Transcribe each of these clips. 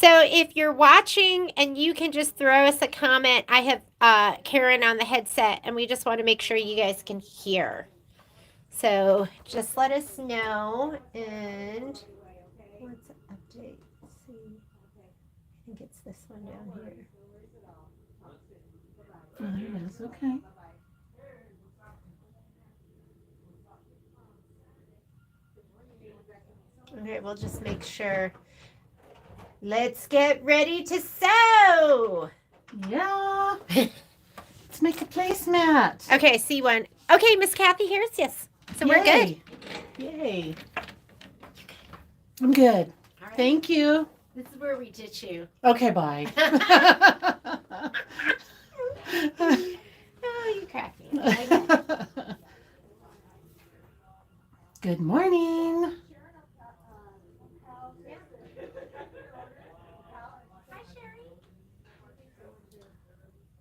So if you're watching and you can just throw us a comment, I have Karen on the headset and we just want to make sure you guys can hear. So just let us know. And what's the update? Let's see. I think it's this one down here. Oh, there it is. Okay. Okay, we'll just make sure. Let's get ready to sew. Yeah. Let's make a placemat. Okay, see one. Okay, Miss Kathy, here's yes. So we're good. Yay. I'm good. Right. Thank you. This is where we ditch you. Okay, bye. Oh, you crack me. Good morning.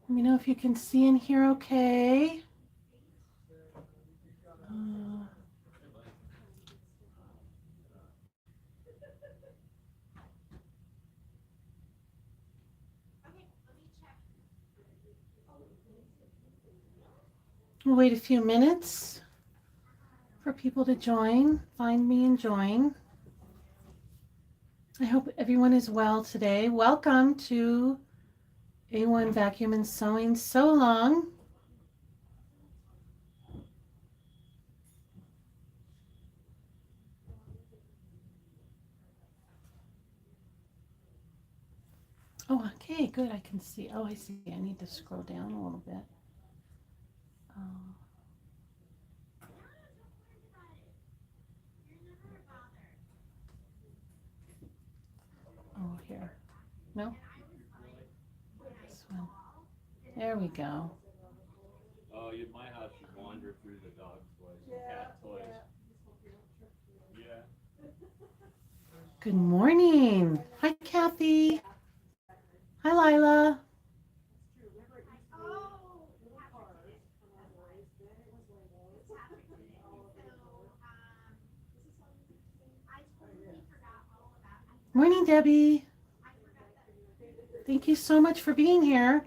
Let me know if you can see and hear okay. We'll wait a few minutes for people to join, find me and join. I hope everyone is well today. Welcome to A1 Vacuum and Sewing So Long. Oh, okay, good. I can see. Oh, I see. I need to scroll down a little bit. Oh, here. No? This one. There we go. Oh, my house should wander through the dog toys and cat toys. Yeah. Good morning. Hi, Kathy. Hi, Lila. Morning, Debbie. Thank you so much for being here.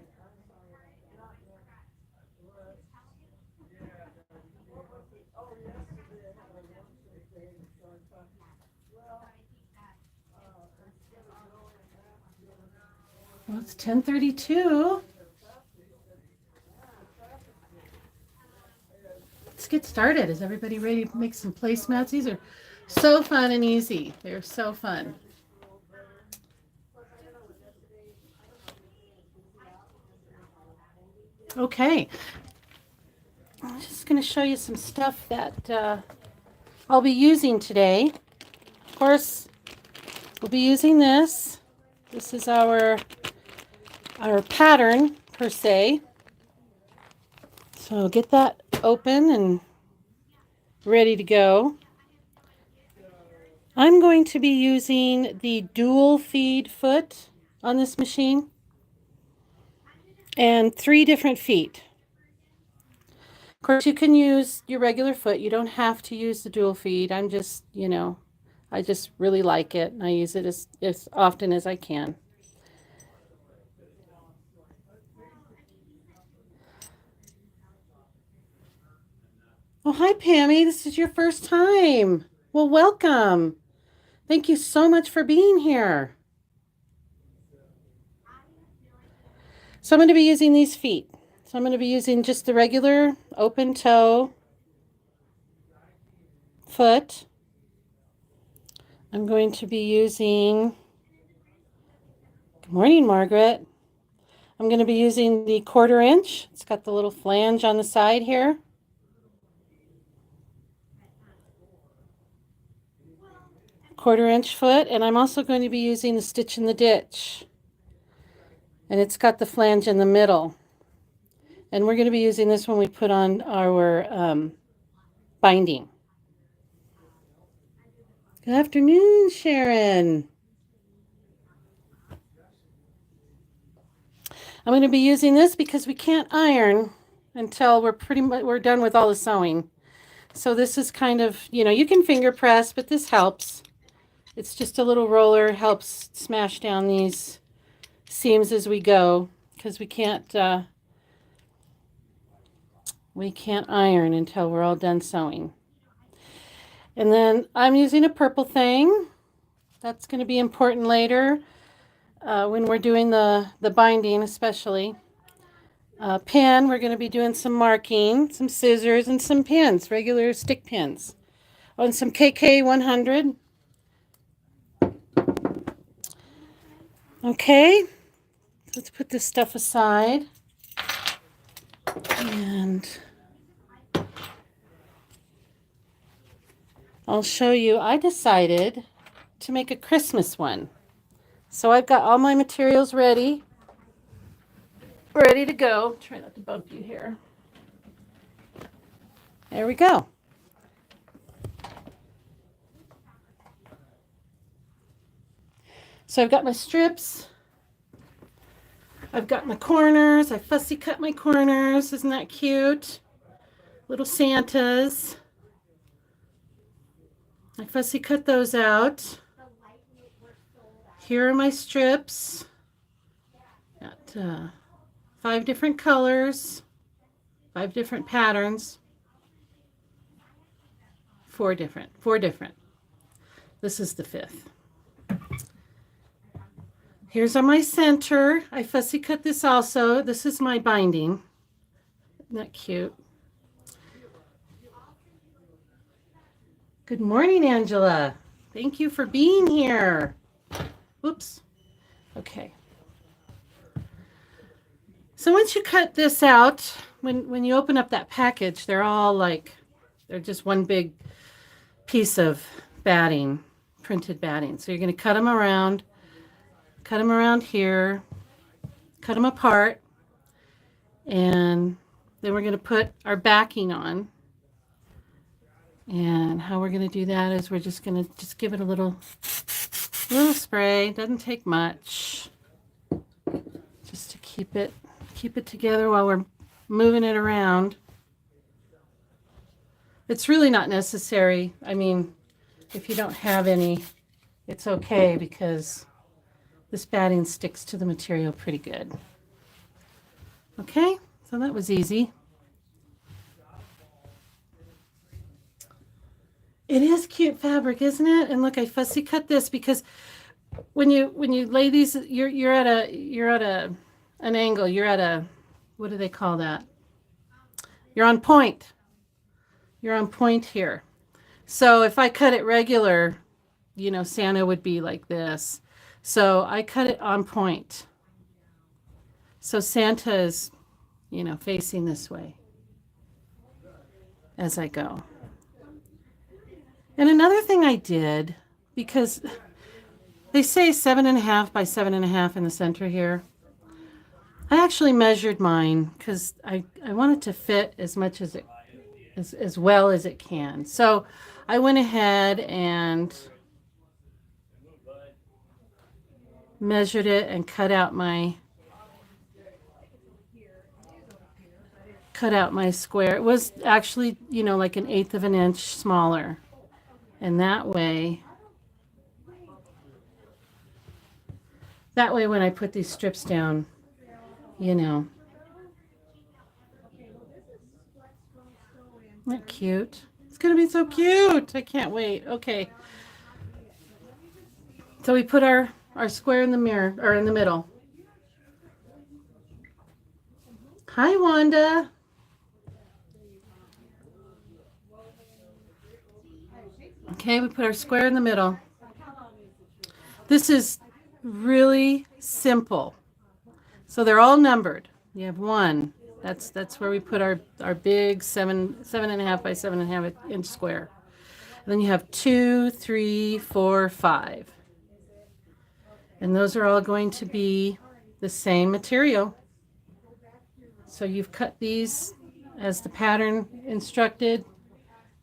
Well, it's 10:32. Let's get started. Is everybody ready to make some placemats? These are so fun and easy. They're so fun. Okay. I'm just going to show you some stuff that I'll be using today. Of course, we'll be using this. This is our pattern, per se. So get that open and ready to go. I'm going to be using the dual feed foot on this machine and 3 different feet. Of course, you can use your regular foot. You don't have to use the dual feed. I'm just, I just really like it, and I use it as often as I can. Oh, hi, Pammy. This is your first time. Well, welcome. Thank you so much for being here. So I'm going to be using these feet. So I'm going to be using just the regular open toe foot. I'm going to be using, good morning, Margaret. I'm going to be using the 1/4 inch. It's got the little flange on the side here. Quarter inch foot, and I'm also going to be using the stitch in the ditch. And it's got the flange in the middle. And we're going to be using this when we put on our binding. Good afternoon, Sharon. I'm going to be using this because we can't iron until we're done with all the sewing. So this is kind of, you can finger press, but this helps. It's just a little roller, helps smash down these seams as we go, because we can't iron until we're all done sewing. And then I'm using a purple thing. That's going to be important later when we're doing the binding, especially. Pen, we're going to be doing some marking, some scissors, and some pins, regular stick pins. Oh, and some KK 100. Okay, let's put this stuff aside. And I'll show you, I decided to make a Christmas one. So I've got all my materials ready to go. Try not to bump you here. There we go. So I've got my strips. I've got my corners. I fussy cut my corners. Isn't that cute? Little Santas. I fussy cut those out. Here are my strips. Got 5 different colors, 5 different patterns. 4 different. This is the 5th. Here's on my center. I fussy cut this also. This is my binding. Isn't that cute? Good morning, Angela. Thank you for being here. Whoops. Okay. So once you cut this out, when you open up that package, they're all like, they're just one big piece of batting, printed batting. So you're going to cut them around here, cut them apart, and then we're going to put our backing on. And how we're going to do that is we're just going to give it a little spray. Doesn't take much, just to keep it together while we're moving it around. It's really not necessary. I mean, if you don't have any, it's okay, because this batting sticks to the material pretty good. Okay, so that was easy. It is cute fabric, isn't it? And look, I fussy cut this because when you lay these, you're at an angle. You're at a, what do they call that? You're on point. You're on point here. So if I cut it regular, you know, Santa would be like this. So I cut it on point. So Santa is, you know, facing this way as I go. And another thing I did, because they say 7.5 by 7.5 in the center here, I actually measured mine because I want it to fit as much as it as well as it can. So I went ahead and measured it and cut out my square. It was actually, you know, like 1/8 of an inch smaller. And that way when I put these strips down, you know. Isn't that cute? It's going to be so cute. I can't wait. Okay. So we put our square in the mirror, or in the middle. Hi, Wanda. Okay, we put our square in the middle. This is really simple. So they're all numbered. You have 1. That's where we put our big 7.5 by 7.5 inch square. And then you have 2, 3, 4, 5. And those are all going to be the same material. So you've cut these as the pattern instructed.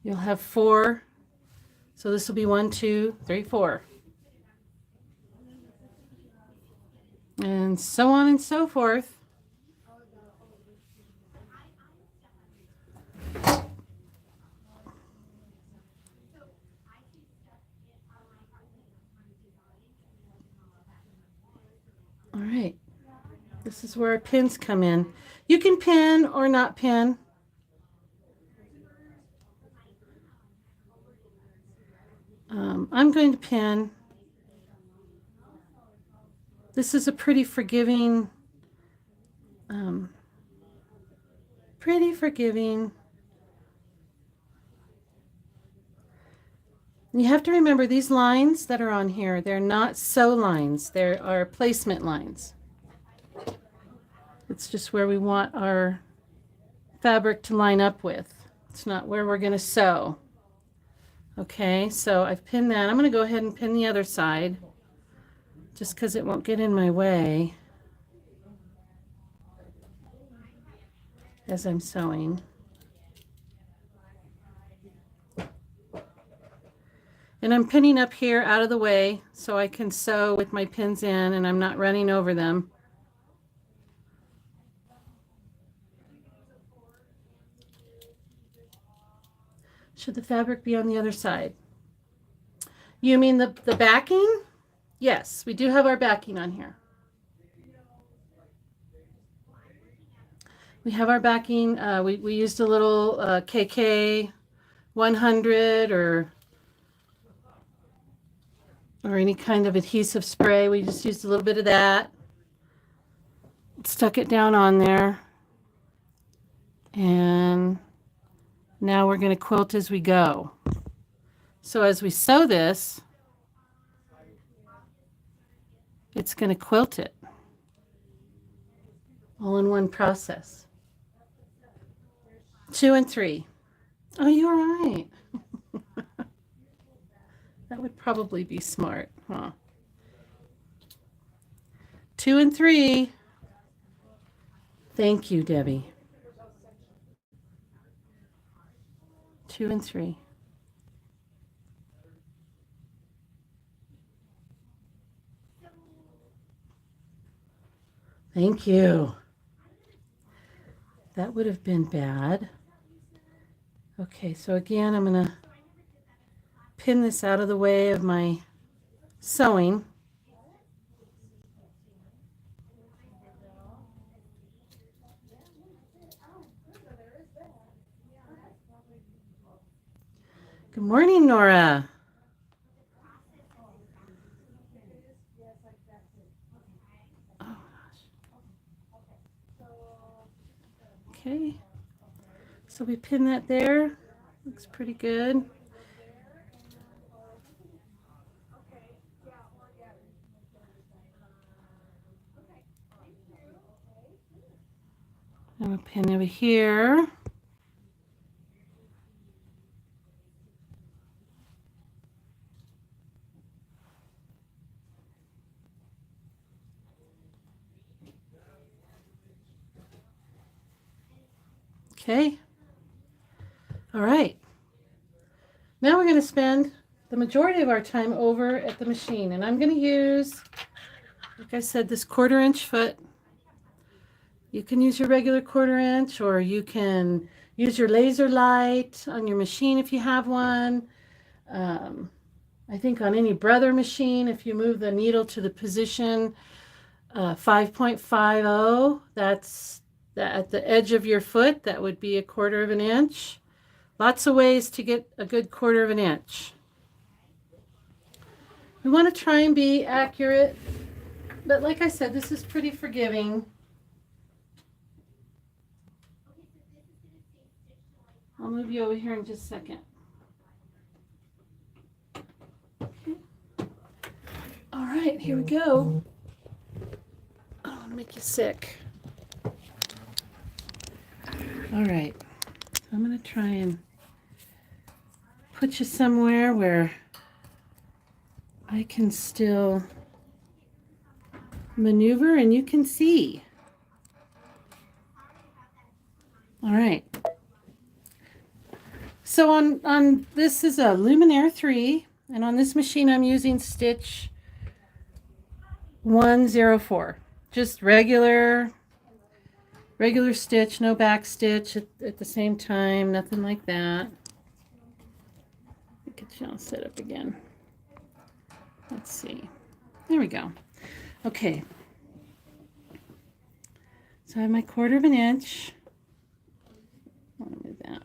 You'll have 4. So this will be 1, 2, 3, 4. And so on and so forth. This is where our pins come in. You can pin or not pin. I'm going to pin. This is a pretty forgiving, pretty forgiving. You have to remember these lines that are on here, they're not sew lines, they are placement lines. It's just where we want our fabric to line up with. It's not where we're going to sew. Okay, so I've pinned that. I'm going to go ahead and pin the other side just because it won't get in my way as I'm sewing. And I'm pinning up here out of the way so I can sew with my pins in and I'm not running over them. Should the fabric be on the other side? You mean the backing? Yes, we do have our backing on here. We have our backing. We used a little KK 100 or any kind of adhesive spray. We just used a little bit of that. Stuck it down on there. And now we're going to quilt as we go. So as we sew this, it's going to quilt it all in one process. 2 and 3. Oh, you're right. That would probably be smart, huh? 2 and 3. Thank you, Debbie. 2 and 3. Thank you. That would have been bad. Okay, so again, I'm going to pin this out of the way of my sewing. Good morning, Nora. Oh, gosh. Okay, so we pin that there. Looks pretty good. I'm going to pin over here. Okay. All right. Now we're going to spend the majority of our time over at the machine. And I'm going to use, like I said, this 1/4 inch foot. You can use your regular 1/4 inch or you can use your laser light on your machine if you have one. I think on any Brother machine, if you move the needle to the position 5.50, that's at the edge of your foot, that would be 1/4 inch. Lots of ways to get a good 1/4 inch. We want to try and be accurate, but like I said, this is pretty forgiving. I'll move you over here in just a second. Okay. All right, here we go. I don't want to make you sick. All right, I'm going to try and put you somewhere where I can still maneuver and you can see. All right. So on this is a Luminaire 3, and on this machine I'm using stitch 104. Just regular stitch, no back stitch at the same time, nothing like that. Get you all set up again. Let's see. There we go. Okay. So I have my 1/4 of an inch. I want to move that.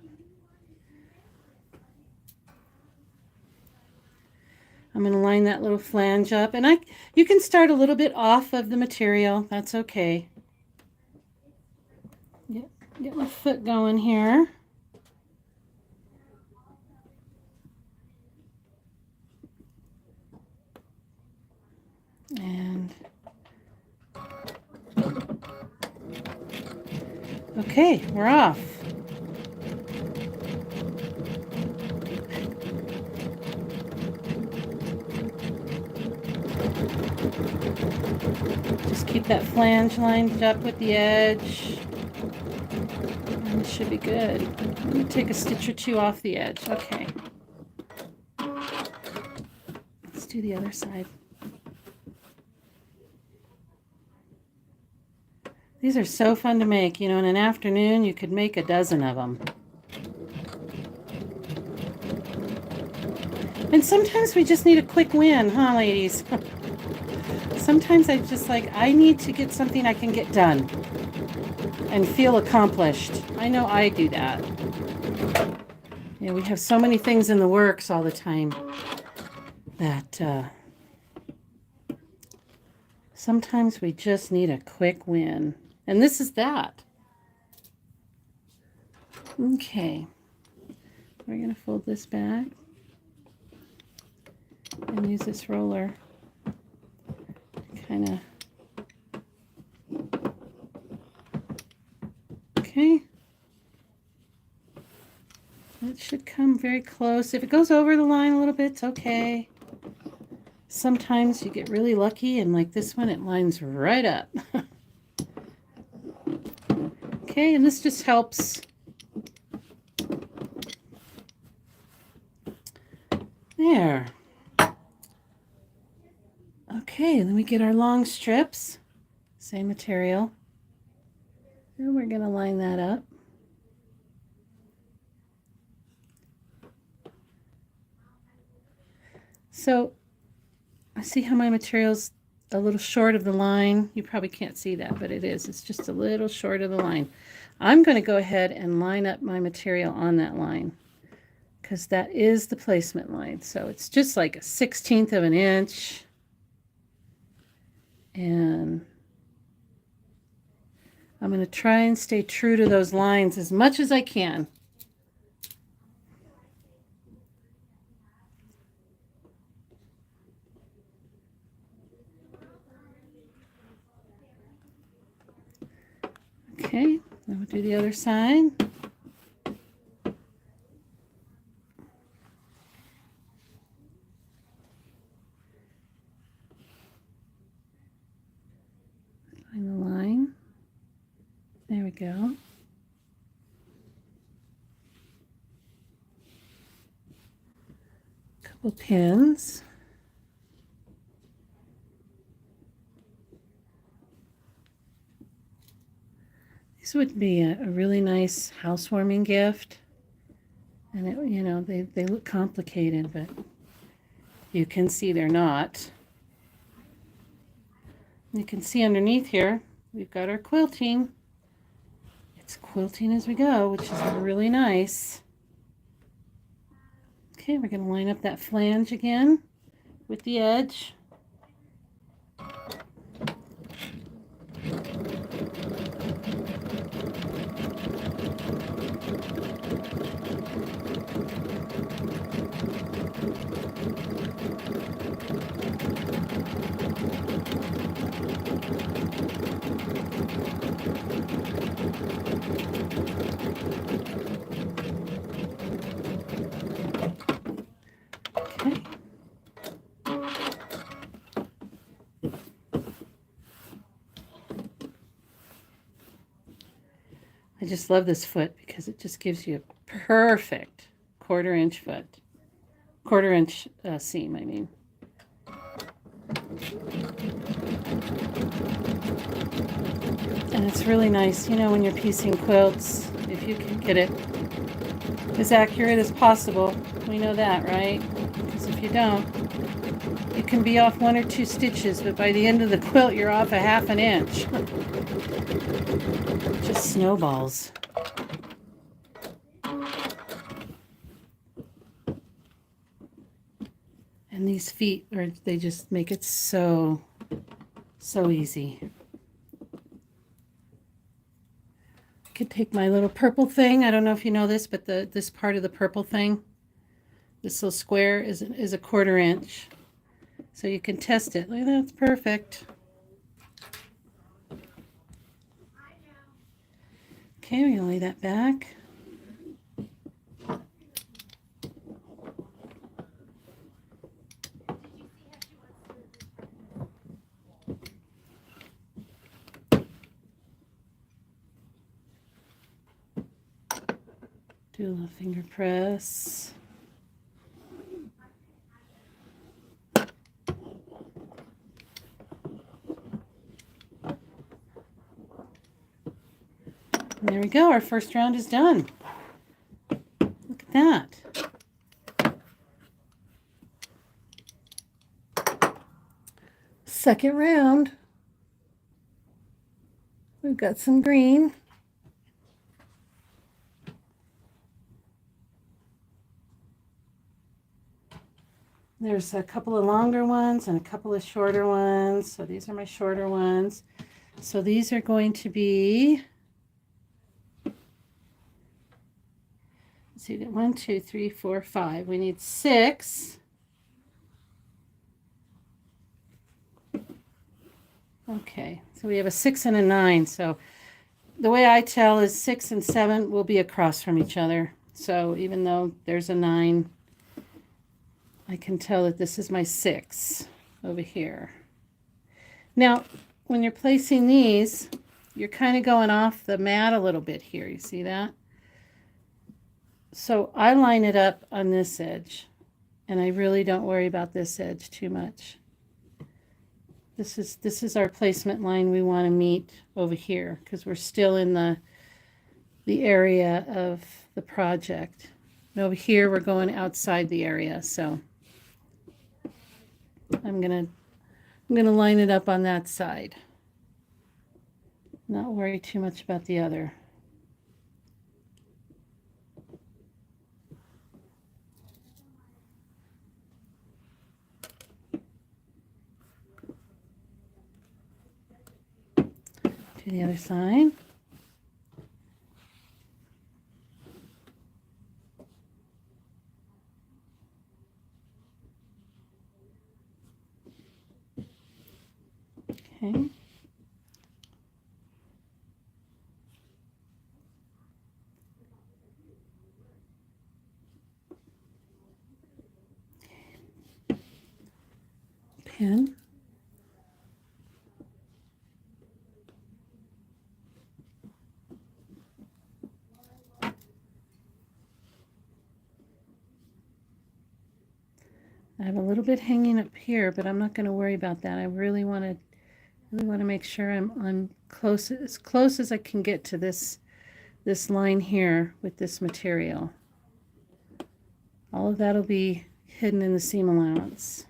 I'm going to line that little flange up, and you can start a little bit off of the material. That's okay. Get my foot going here. And okay, we're off. Just keep that flange lined up with the edge. And it should be good. Let me take a stitch or two off the edge. Okay. Let's do the other side. These are so fun to make. You know, in an afternoon, you could make a dozen of them. And sometimes we just need a quick win, huh, ladies? Sometimes I just I need to get something I can get done and feel accomplished. I know I do that. Yeah, we have so many things in the works all the time that sometimes we just need a quick win. And this is that. Okay. We're going to fold this back and use this roller. Kind of. Okay. It should come very close. If it goes over the line a little bit, it's okay. Sometimes you get really lucky, and like this one, it lines right up. Okay, and this just helps. There. Okay, then we get our long strips, same material, and we're going to line that up. So I see how my material's a little short of the line. You probably can't see that, but it is. It's just a little short of the line. I'm going to go ahead and line up my material on that line because that is the placement line. So it's just like a 1/16 of an inch. And I'm going to try and stay true to those lines as much as I can. Okay, then we'll do the other side. Find the line. There we go. Couple pins. This would be a really nice housewarming gift. And it, you know, they look complicated, but you can see they're not. You can see underneath here, we've got our quilting. It's quilting as we go, which is really nice. Okay, we're going to line up that flange again with the edge. Okay. I just love this foot because it just gives you a perfect 1/4 inch foot. 1/4 inch seam, I mean. And it's really nice, you know, when you're piecing quilts, if you can get it as accurate as possible. We know that, right? Because if you don't, you can be off 1 or 2 stitches, but by the end of the quilt, you're off a ½ an inch. Just snowballs. And these feet they just make it so easy. I could take my little purple thing. I don't know if you know this, but this part of the purple thing, this little square is a 1/4 inch. So you can test it. Look at that, it's perfect. Okay, we're gonna lay that back. Do a little finger press. And there we go, our first round is done. Look at that. Second round. We've got some green. There's a couple of longer ones and a couple of shorter ones. So these are my shorter ones. So these are going to be, let's see, 1, 2, 3, 4, 5. We need 6. Okay, so we have a 6 and a 9. So the way I tell is 6 and 7 will be across from each other. So even though there's a 9, I can tell that this is my 6 over here. Now, when you're placing these, you're kind of going off the mat a little bit here. You see that? So I line it up on this edge, and I really don't worry about this edge too much. This is our placement line we want to meet over here because we're still in the area of the project. And over here we're going outside the area, so I'm gonna line it up on that side. Not worry too much about the other. To the other side. Okay. Pin. I have a little bit hanging up here, but I'm not going to worry about that. I really want to make sure I'm close, as close as I can get to this line here with this material. All of that will be hidden in the seam allowance.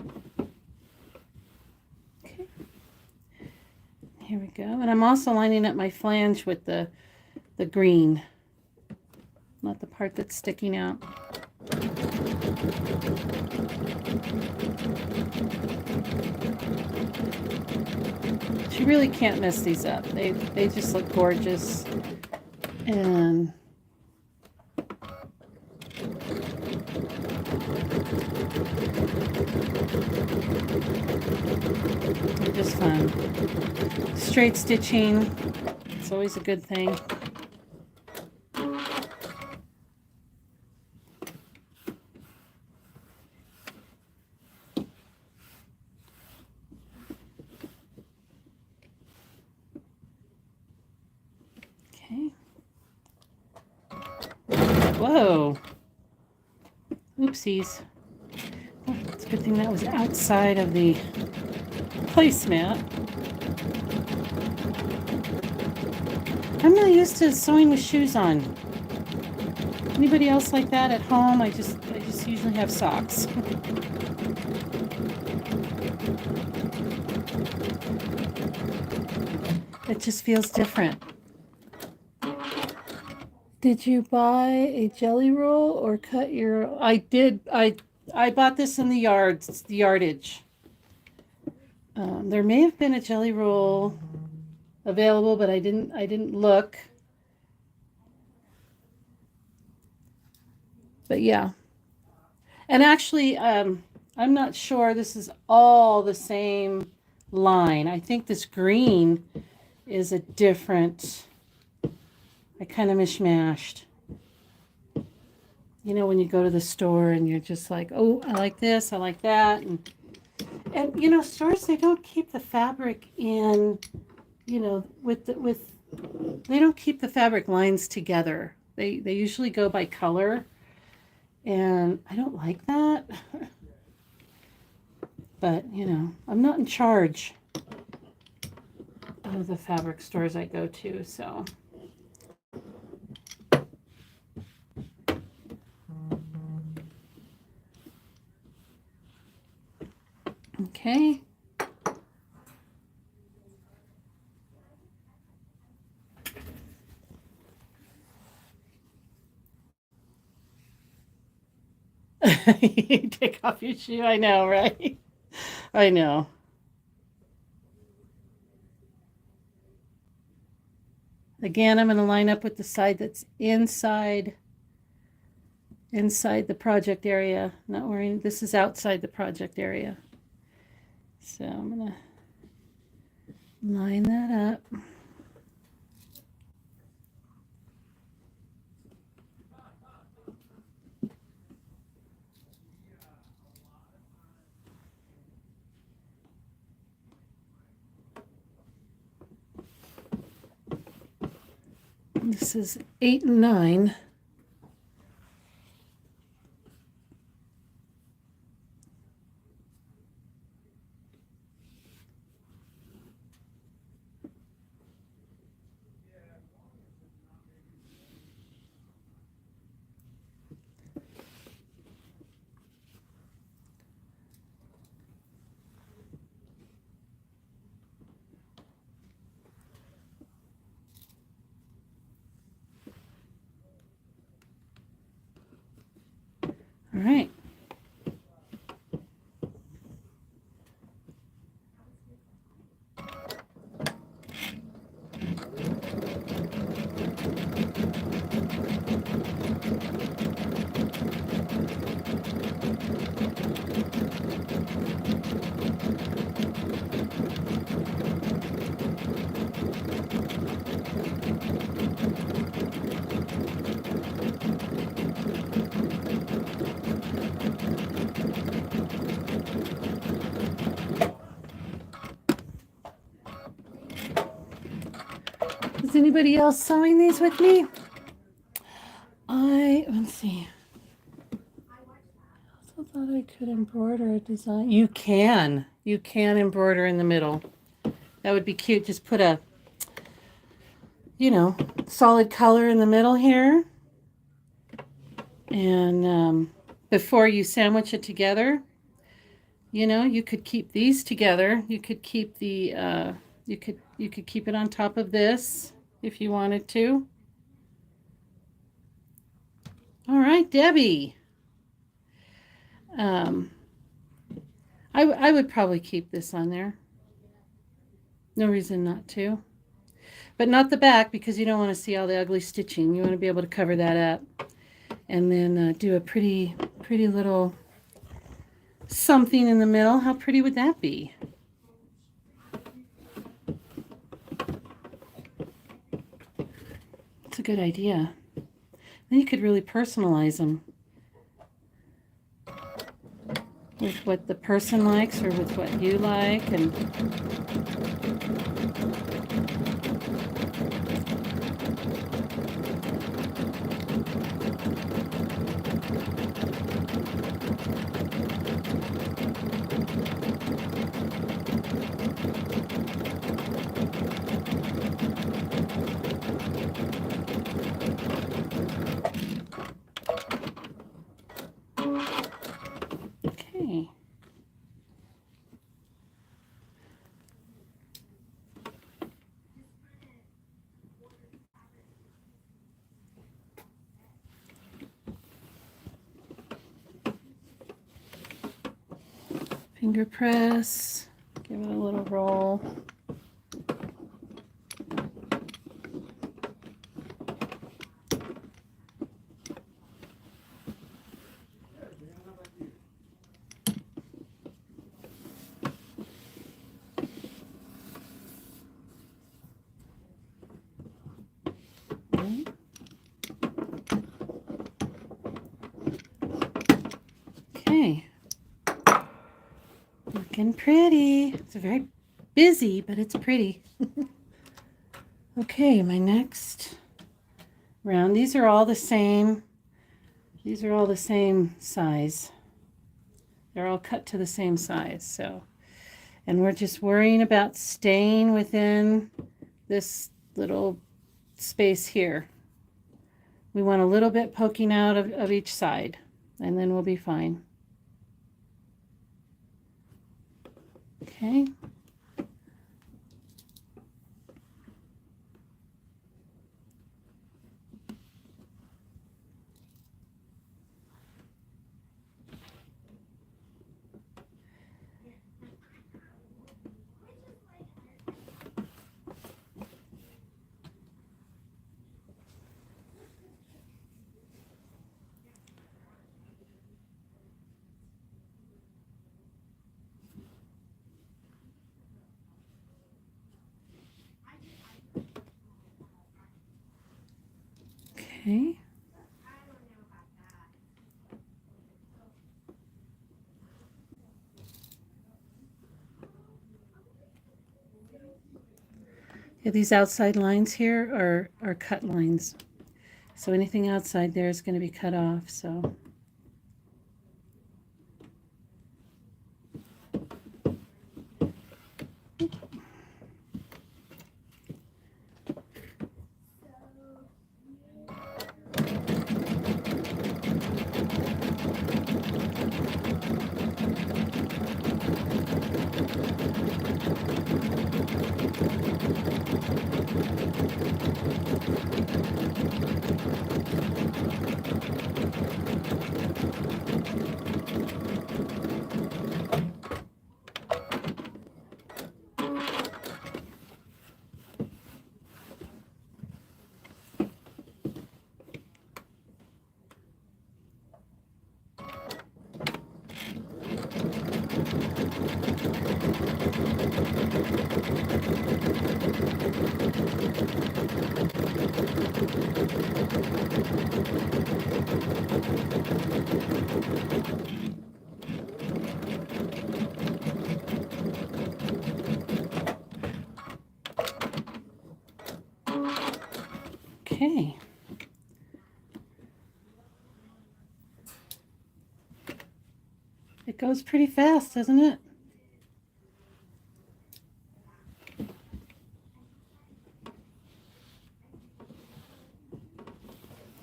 Okay. Here we go. And I'm also lining up my flange with the green, not the part that's sticking out. You really can't mess these up. They just look gorgeous. And they're just fun. Straight stitching, it's always a good thing. Whoa. Oopsies. Oh, it's a good thing that was outside of the placemat. I'm not used to sewing with shoes on. Anybody else like that at home? I just usually have socks. It just feels different. Did you buy a jelly roll or cut your... I did. I bought this in the yardage. There may have been a jelly roll available, but I didn't look. But yeah. And actually, I'm not sure this is all the same line. I think this green is a different... I kind of mishmashed. You know, when you go to the store and you're just like, oh, I like this, I like that. And you know, stores, they don't keep the fabric in, you know, they don't keep the fabric lines together. They usually go by color. And I don't like that. But, you know, I'm not in charge of the fabric stores I go to, so... Okay. You take off your shoe. I know, right? I know. Again, I'm going to line up with the side that's inside the project area. Not worrying. This is outside the project area. So I'm going to line that up. This is 8 and 9. All right. Is anybody else sewing these with me? Let's see. I also thought I could embroider a design. You can embroider in the middle. That would be cute. Just put a, you know, solid color in the middle here. And before you sandwich it together, you know, you could keep these together. You could keep the, you could keep it on top of this if you wanted to. All right, Debbie. I would probably keep this on there. No reason not to. But not the back, because you don't want to see all the ugly stitching. You want to be able to cover that up. And then do a pretty little something in the middle. How pretty would that be? That's a good idea. Then you could really personalize them with what the person likes or with what you like. And Finger press, give it a little roll. Okay, looking pretty. It's very busy, but it's pretty. Okay, my next round. These are all the same. These are all the same size. They're all cut to the same size. So, and we're just worrying about staying within this little space here. We want a little bit poking out of each side, and then we'll be fine. Okay. Okay. Yeah, these outside lines here are cut lines. So anything outside there is going to be cut off. So okay. It goes pretty fast, doesn't it?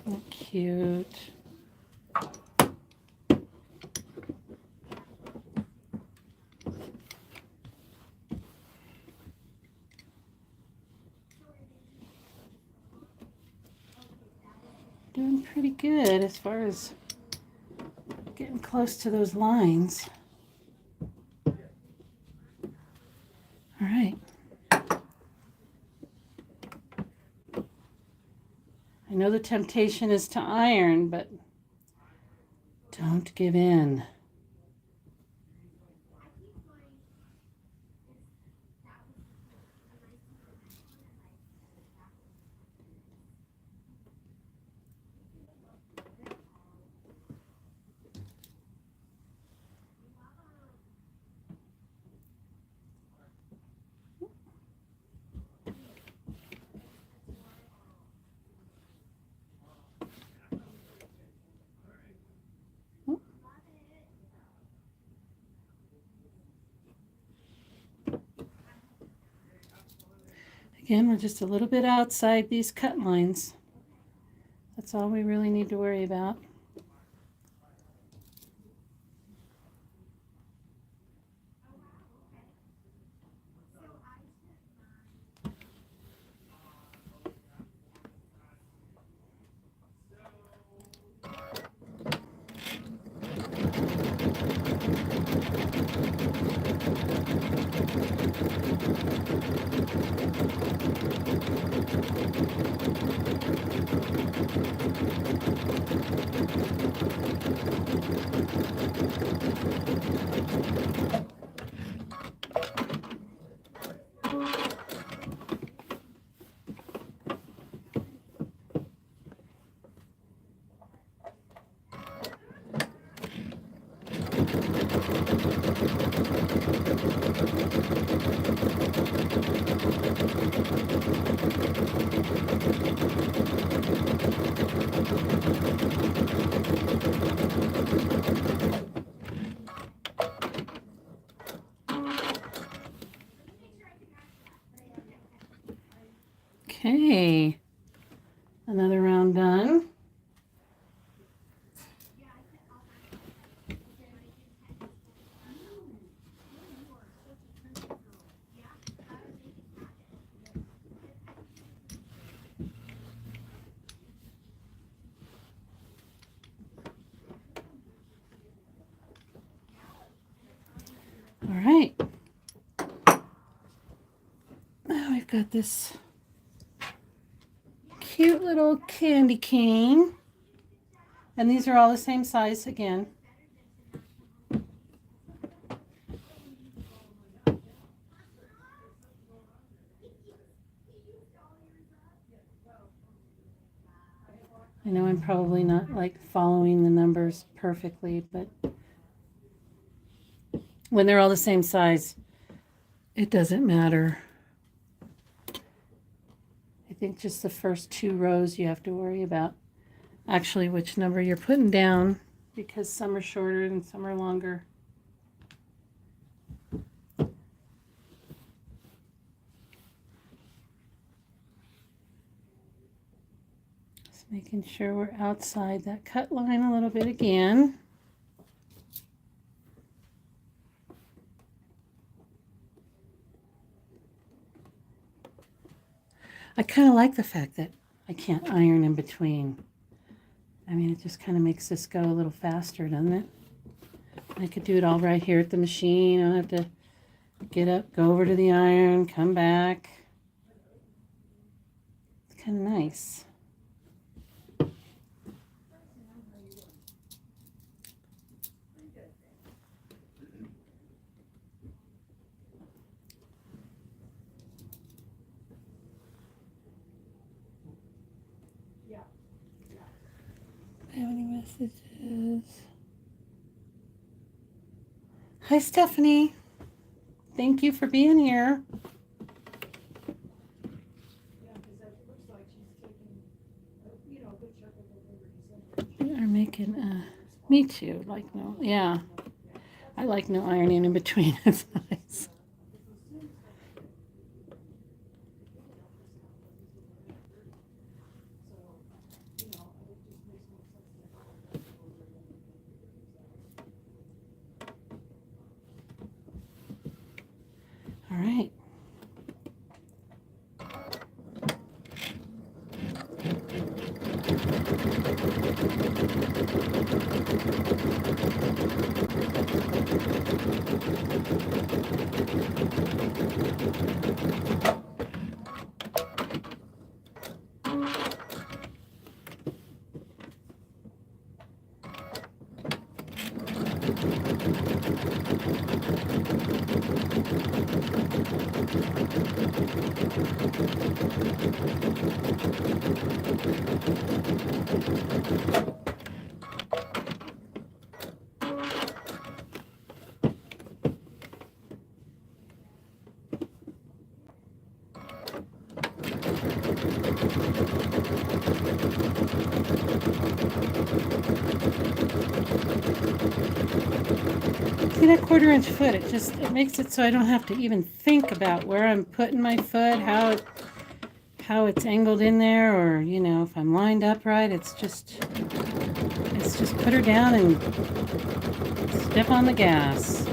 Oh, cute. Doing pretty good as far as getting close to those lines. All right. I know the temptation is to iron, but don't give in. Again, we're just a little bit outside these cut lines. That's all we really need to worry about. Okay, another round done. All right. Now we've got this cute little candy cane. And these are all the same size again. I know I'm probably not like following the numbers perfectly, but when they're all the same size, it doesn't matter. I think just the first 2 rows you have to worry about actually which number you're putting down, because some are shorter and some are longer. Just making sure we're outside that cut line a little bit again. I kind of like the fact that I can't iron in between. I mean, it just kind of makes this go a little faster, doesn't it? I could do it all right here at the machine. I don't have to get up, go over to the iron, come back. It's kind of nice. Do I have any messages? Hi, Stephanie. Thank you for being here. We are making me too. Like no, yeah. I like no ironing in between. It's nice. All right. See that 1/4 inch foot? It makes it so I don't have to even think about where I'm putting my foot, how it's angled in there, or you know, if I'm lined up right. It's just put her down and step on the gas.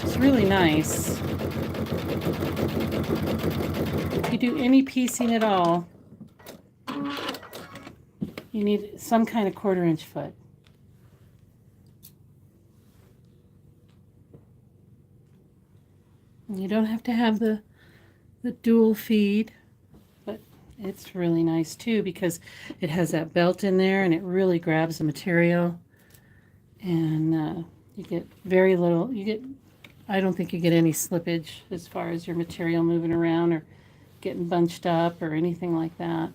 It's really nice. If you do any piecing at all, you need some kind of 1/4 inch foot. You don't have to have the dual feed, but it's really nice too because it has that belt in there and it really grabs the material, and you get very little, I don't think you get any slippage as far as your material moving around or getting bunched up or anything like that.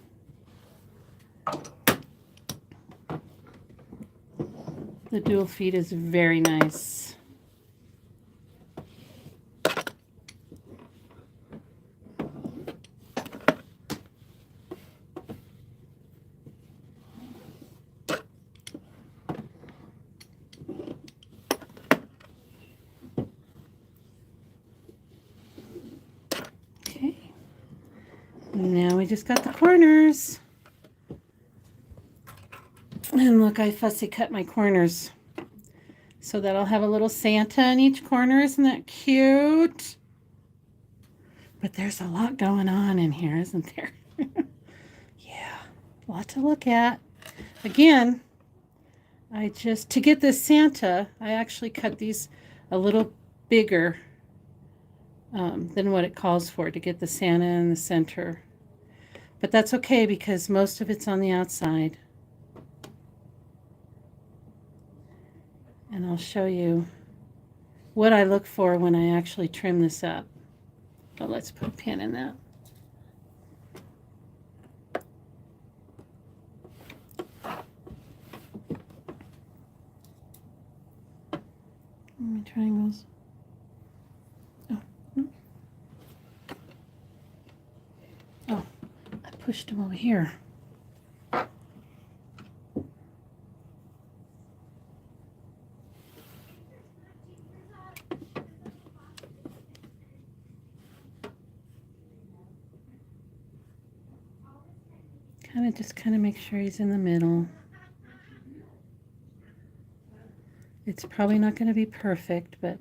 The dual feed is very nice. Now we just got the corners. And look, I fussy cut my corners so that I'll have a little Santa in each corner. Isn't that cute? But there's a lot going on in here, isn't there? Yeah, a lot to look at. Again, to get this Santa, I actually cut these a little bigger than what it calls for to get the Santa in the center. But that's okay because most of it's on the outside. And I'll show you what I look for when I actually trim this up. But let's put a pin in that. Triangles. Oh, I pushed them over here. Kind of make sure he's in the middle. It's probably not going to be perfect, but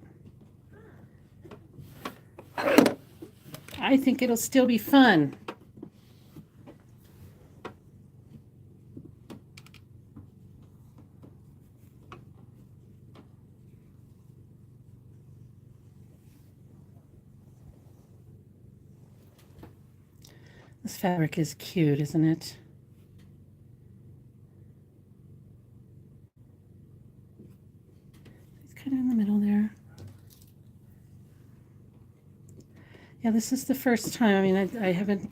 I think it'll still be fun. This fabric is cute, isn't it? Kind of in the middle there. Yeah, this is the first time. I mean, I haven't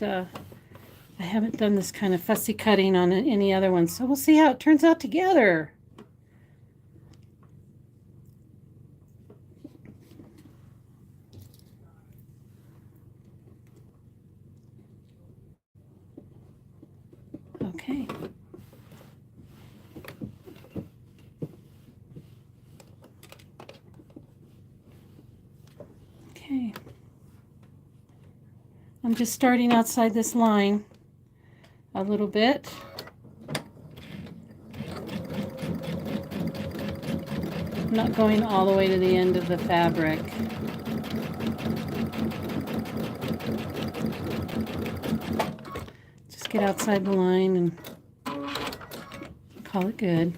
done this kind of fussy cutting on any other one, so we'll see how it turns out together. Okay. Okay. I'm just starting outside this line a little bit. I'm not going all the way to the end of the fabric. Just get outside the line and call it good.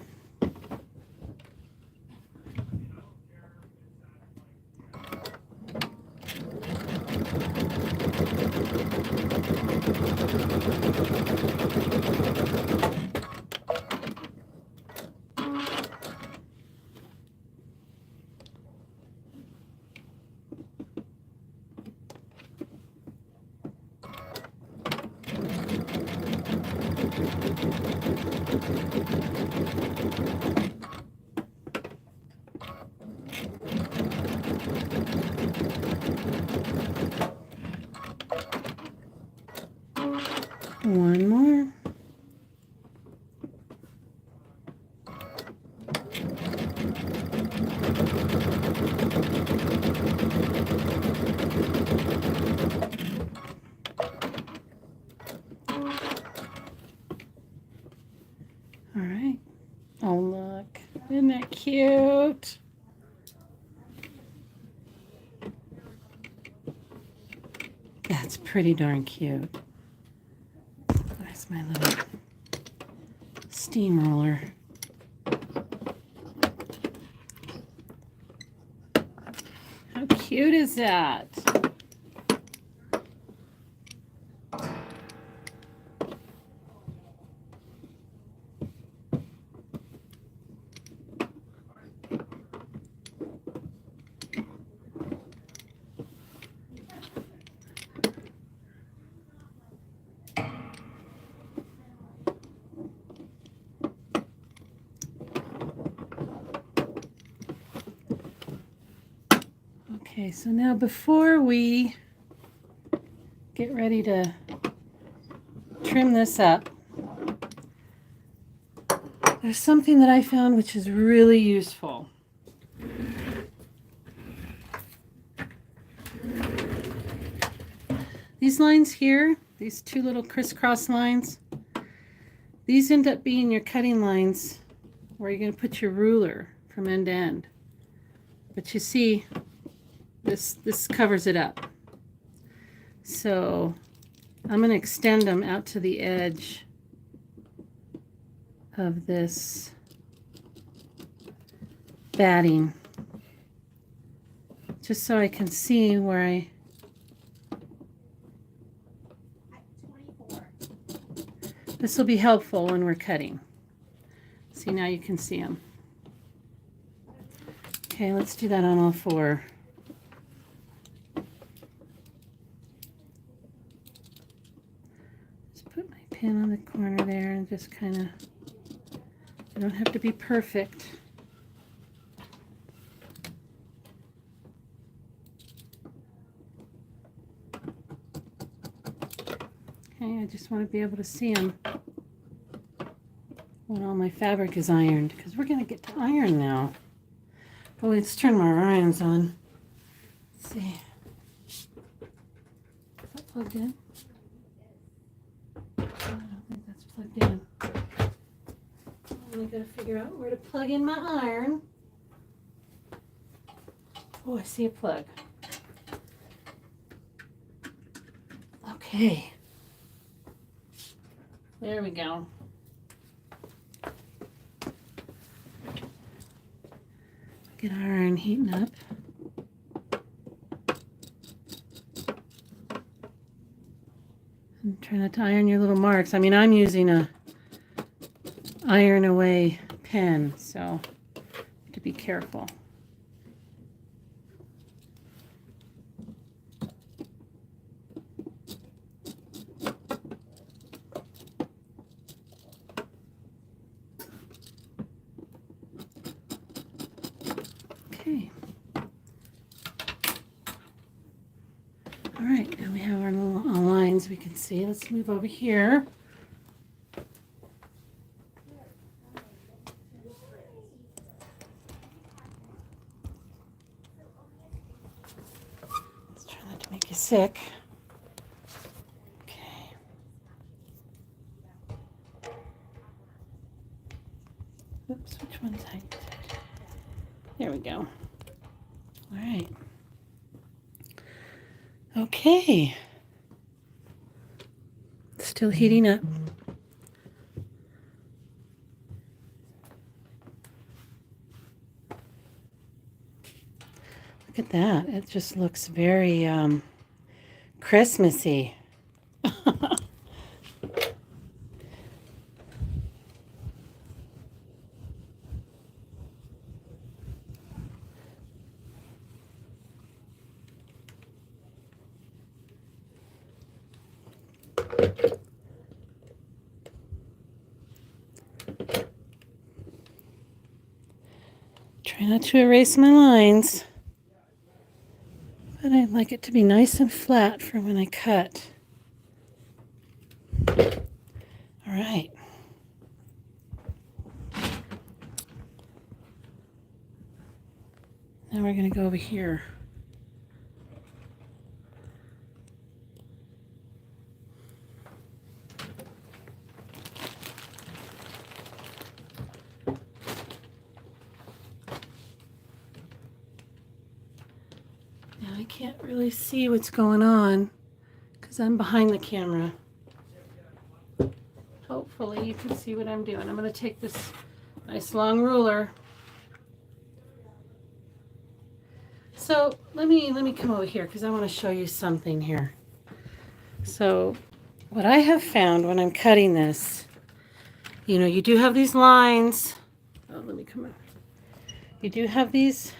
One more. All right. Oh, look. Isn't that cute? That's pretty darn cute. Where's my little steamroller? How cute is that? Okay, so now before we get ready to trim this up, there's something that I found which is really useful. These lines here, these two little crisscross lines, these end up being your cutting lines where you're going to put your ruler from end to end. But you see, this covers it up. So I'm going to extend them out to the edge of this batting, just so I can see where this will be helpful when we're cutting. See, now you can see them. Okay, let's do that on all four. Just put my pin on the corner there and just kind of, I don't have to be perfect. Okay, I just want to be able to see them when all my fabric is ironed, because we're going to get to iron now. Oh, let's turn my irons on. Let's see. Is that plugged in? I don't think that's plugged in. I'm going to figure out where to plug in my iron. Oh, I see a plug. Okay. There we go. Get our iron heating up. And try not to iron your little marks. I mean, I'm using a iron away pen, so you have to be careful. Okay. All right, now we have our little lines we can see. Let's move over here. Let's try not to make you sick. Okay. Oops, which one's height? There we go. All right. Okay. Still heating up. Look at that. It just looks very Christmassy. Try not to erase my lines, but I'd like it to be nice and flat for when I cut. All right. Now we're going to go over here. Now I can't really see what's going on because I'm behind the camera. Hopefully you can see what I'm doing. I'm going to take this nice long ruler. So let me come over here because I want to show you something here. So what I have found when I'm cutting this, you know, you do have these lines. Oh, let me come over. You do have these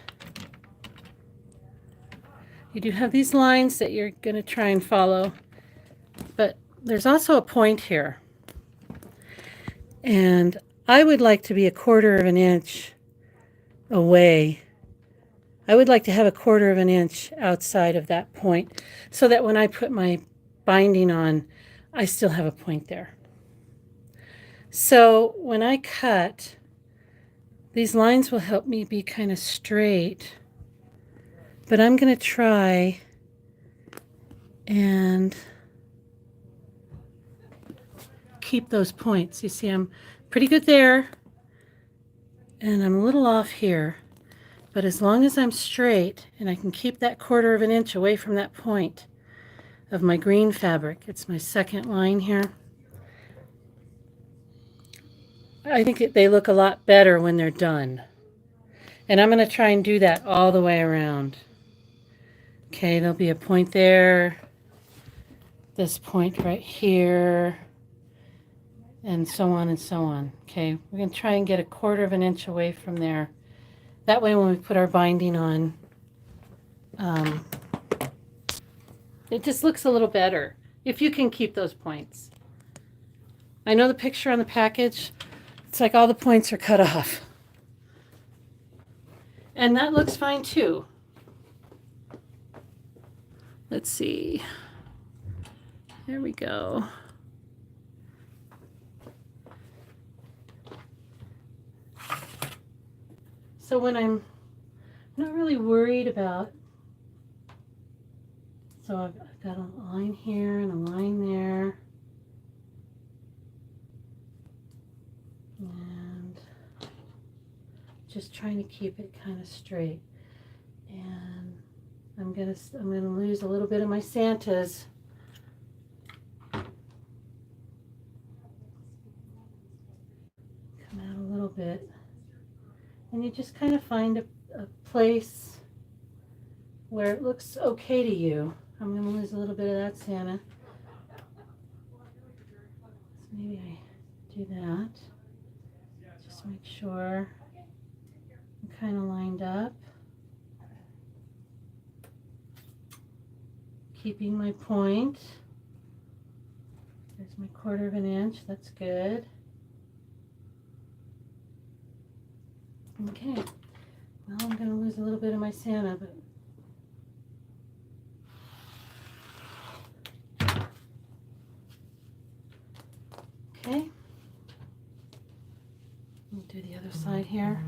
lines that you're going to try and follow, but there's also a point here. And I would like to be 1/4 of an inch away. I would like to have 1/4 of an inch outside of that point so that when I put my binding on, I still have a point there. So when I cut, these lines will help me be kind of straight, but I'm going to try and keep those points. You see, I'm pretty good there, and I'm a little off here. But as long as I'm straight and I can keep that 1/4 of an inch away from that point of my green fabric, it's my second line here. I think they look a lot better when they're done. And I'm going to try and do that all the way around. Okay, there'll be a point there, this point right here, and so on and so on. Okay, we're going to try and get a 1/4 of an inch away from there. That way when we put our binding on, it just looks a little better if you can keep those points. I know the picture on the package, it's like all the points are cut off. And that looks fine too. Let's see. There we go. So when I'm not really worried about, so I've got a line here and a line there. And just trying to keep it kind of straight. And I'm gonna lose a little bit of my Santas. Come out a little bit. And you just kind of find a place where it looks okay to you. I'm going to lose a little bit of that Santa. So maybe I do that. Just make sure I'm kind of lined up. Keeping my point. There's my 1/4 of an inch. That's good. Okay. Well, I'm going to lose a little bit of my Santa, but okay. We'll do the other side here.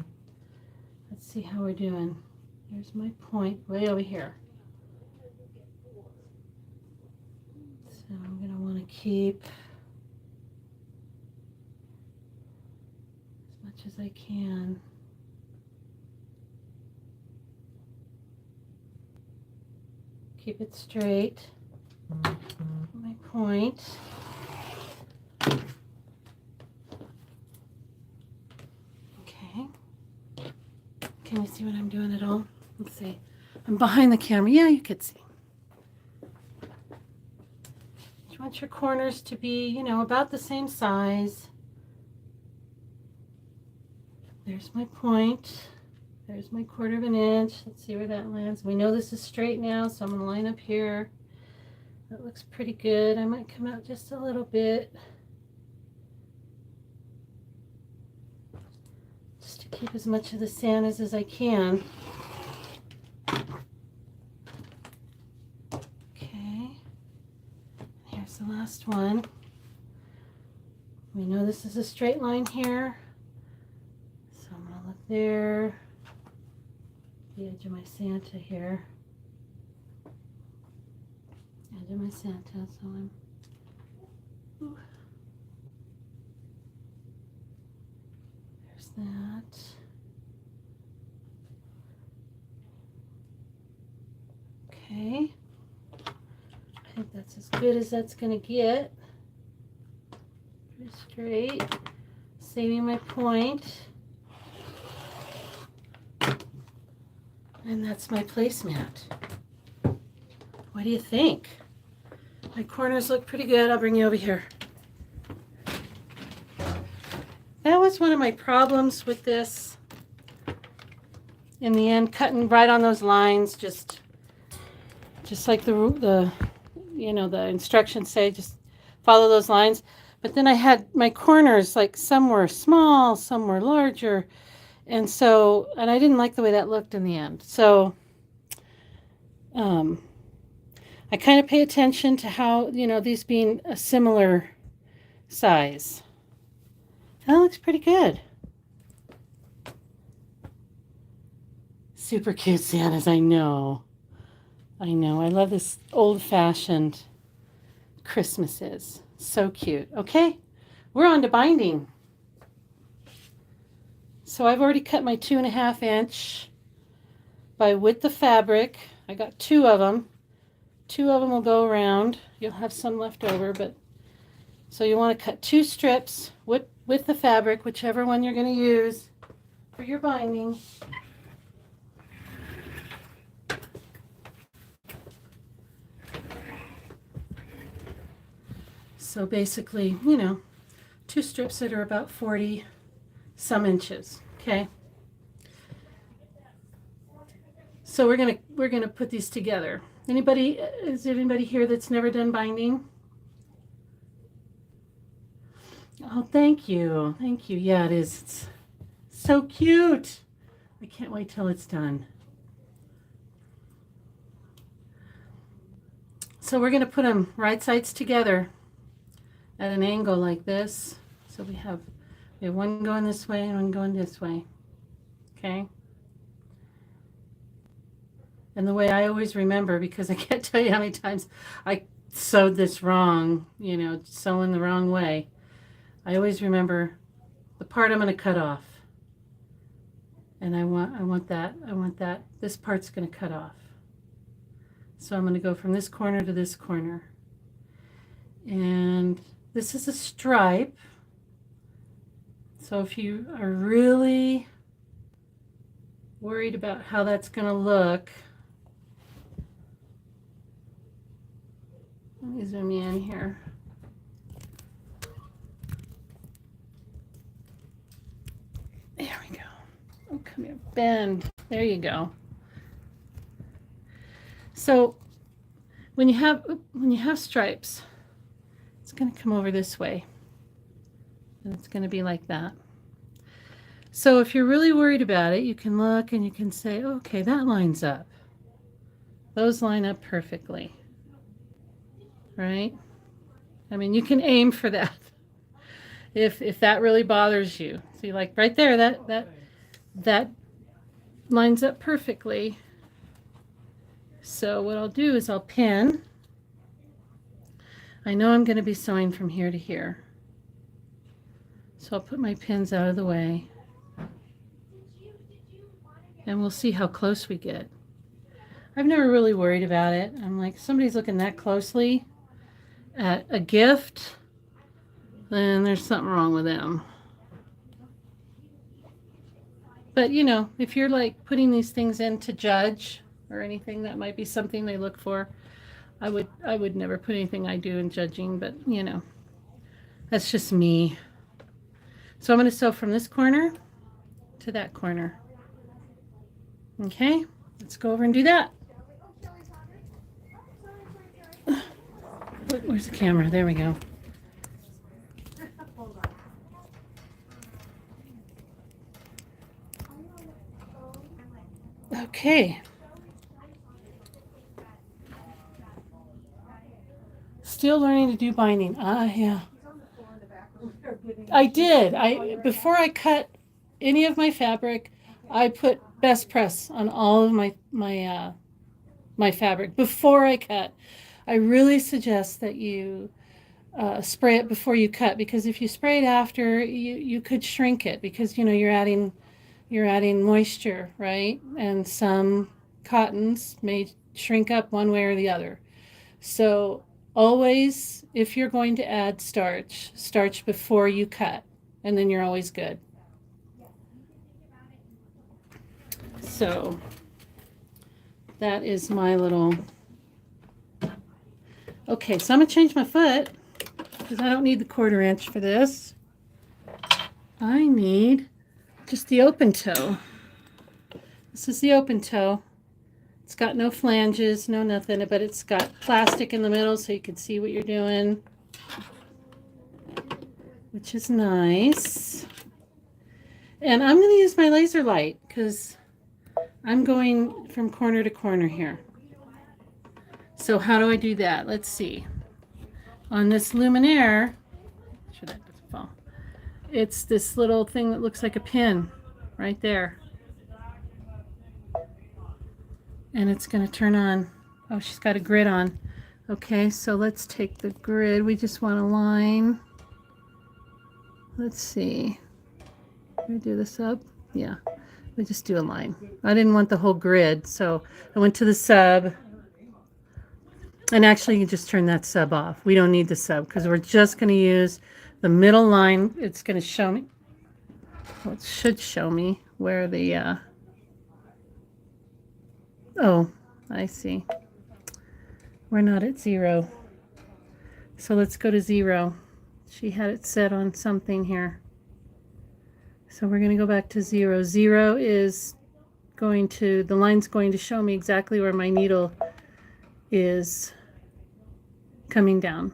Let's see how we're doing. Here's my point way over here. So I'm going to want to keep as much as I can. Keep it straight. My point. Okay. Can you see what I'm doing at all? Let's see. I'm behind the camera. Yeah, you could see. You want your corners to be, you know, about the same size. There's my point. There's my 1/4 of an inch. Let's see where that lands. We know this is straight now, so I'm going to line up here. That looks pretty good. I might come out just a little bit. Just to keep as much of the Santas as I can. Okay. Here's the last one. We know this is a straight line here. So I'm going to look there. The edge of my Santa here. Edge of my Santa, so I'm there's that. Okay. I think that's as good as that's gonna get. Pretty straight. Saving my point. And that's my placemat. What do you think? My corners look pretty good. I'll bring you over here. That was one of my problems with this. In the end, cutting right on those lines, just like the you know, the instructions say, just follow those lines. But then I had my corners, like some were small, some were larger. And I didn't like the way that looked in the end. So I kind of pay attention to how, you know, these being a similar size. That looks pretty good. Super cute Santas, I know. I know. I love this old-fashioned Christmases. So cute. Okay, we're on to binding. So I've already cut my 2.5 inch by width of fabric. I got 2 of them. 2 of them will go around. You'll have some left over, but so you want to cut 2 strips with the fabric, whichever one you're going to use for your binding. So basically, 2 strips that are about 40 some inches, okay? So we're gonna put these together. Is there anybody here that's never done binding? Oh, thank you. Yeah, it is. It's so cute. I can't wait till it's done. So we're gonna put them right sides together at an angle like this. So we have one going this way and one going this way. Okay. And the way I always remember, because I can't tell you how many times I sewed this wrong, sewing the wrong way. I always remember the part I'm going to cut off. And I want that, this part's going to cut off. So I'm going to go from this corner to this corner. And this is a stripe. So if you are really worried about how that's going to look, let me zoom in here. There we go. Oh, come here, bend. There you go. So when you have stripes, it's going to come over this way. And it's going to be like that. So if you're really worried about it, you can look and you can say, okay, that lines up. Those line up perfectly. Right? I mean, you can aim for that. If that really bothers you. See, like right there, that lines up perfectly. So what I'll do is I'll pin. I know I'm going to be sewing from here to here. So I'll put my pins out of the way. And we'll see how close we get. I've never really worried about it. I'm like, somebody's looking that closely at a gift, then there's something wrong with them. But if you're like putting these things in to judge or anything, that might be something they look for. I would never put anything I do in judging, but that's just me. So I'm going to sew from this corner to that corner. Okay, let's go over and do that. Where's the camera? There we go. Okay. Still learning to do binding. Yeah. I did. Before I cut any of my fabric, I put best press on all of my fabric before I cut. I really suggest that you spray it before you cut, because if you spray it after, you could shrink it, because you're adding moisture, right? And some cottons may shrink up one way or the other. So always, if you're going to add starch before you cut, and then you're always good. So that is my little. Okay, so I'm going to change my foot because I don't need the 1/4 inch for this. I need just the open toe. This is the open toe. It's got no flanges, no nothing, but it's got plastic in the middle so you can see what you're doing, which is nice. And I'm going to use my laser light because I'm going from corner to corner here. So how do I do that? Let's see. On this luminaire, make sure that doesn't fall. It's this little thing that looks like a pin right there. And it's going to turn on. Oh, she's got a grid on. Okay, so let's take the grid. We just want a line. let's see. Can we do this up? Yeah, we just do a line. I didn't want the whole grid, so I went to the sub. And actually, you just turn that sub off. We don't need the sub because we're just going to use the middle line. It's going to show me, well, it should show me where the, oh, I see. We're not at 0. So let's go to 0. She had it set on something here. So we're going to go back to 0. 0 is going to, the line's going to show me exactly where my needle is coming down.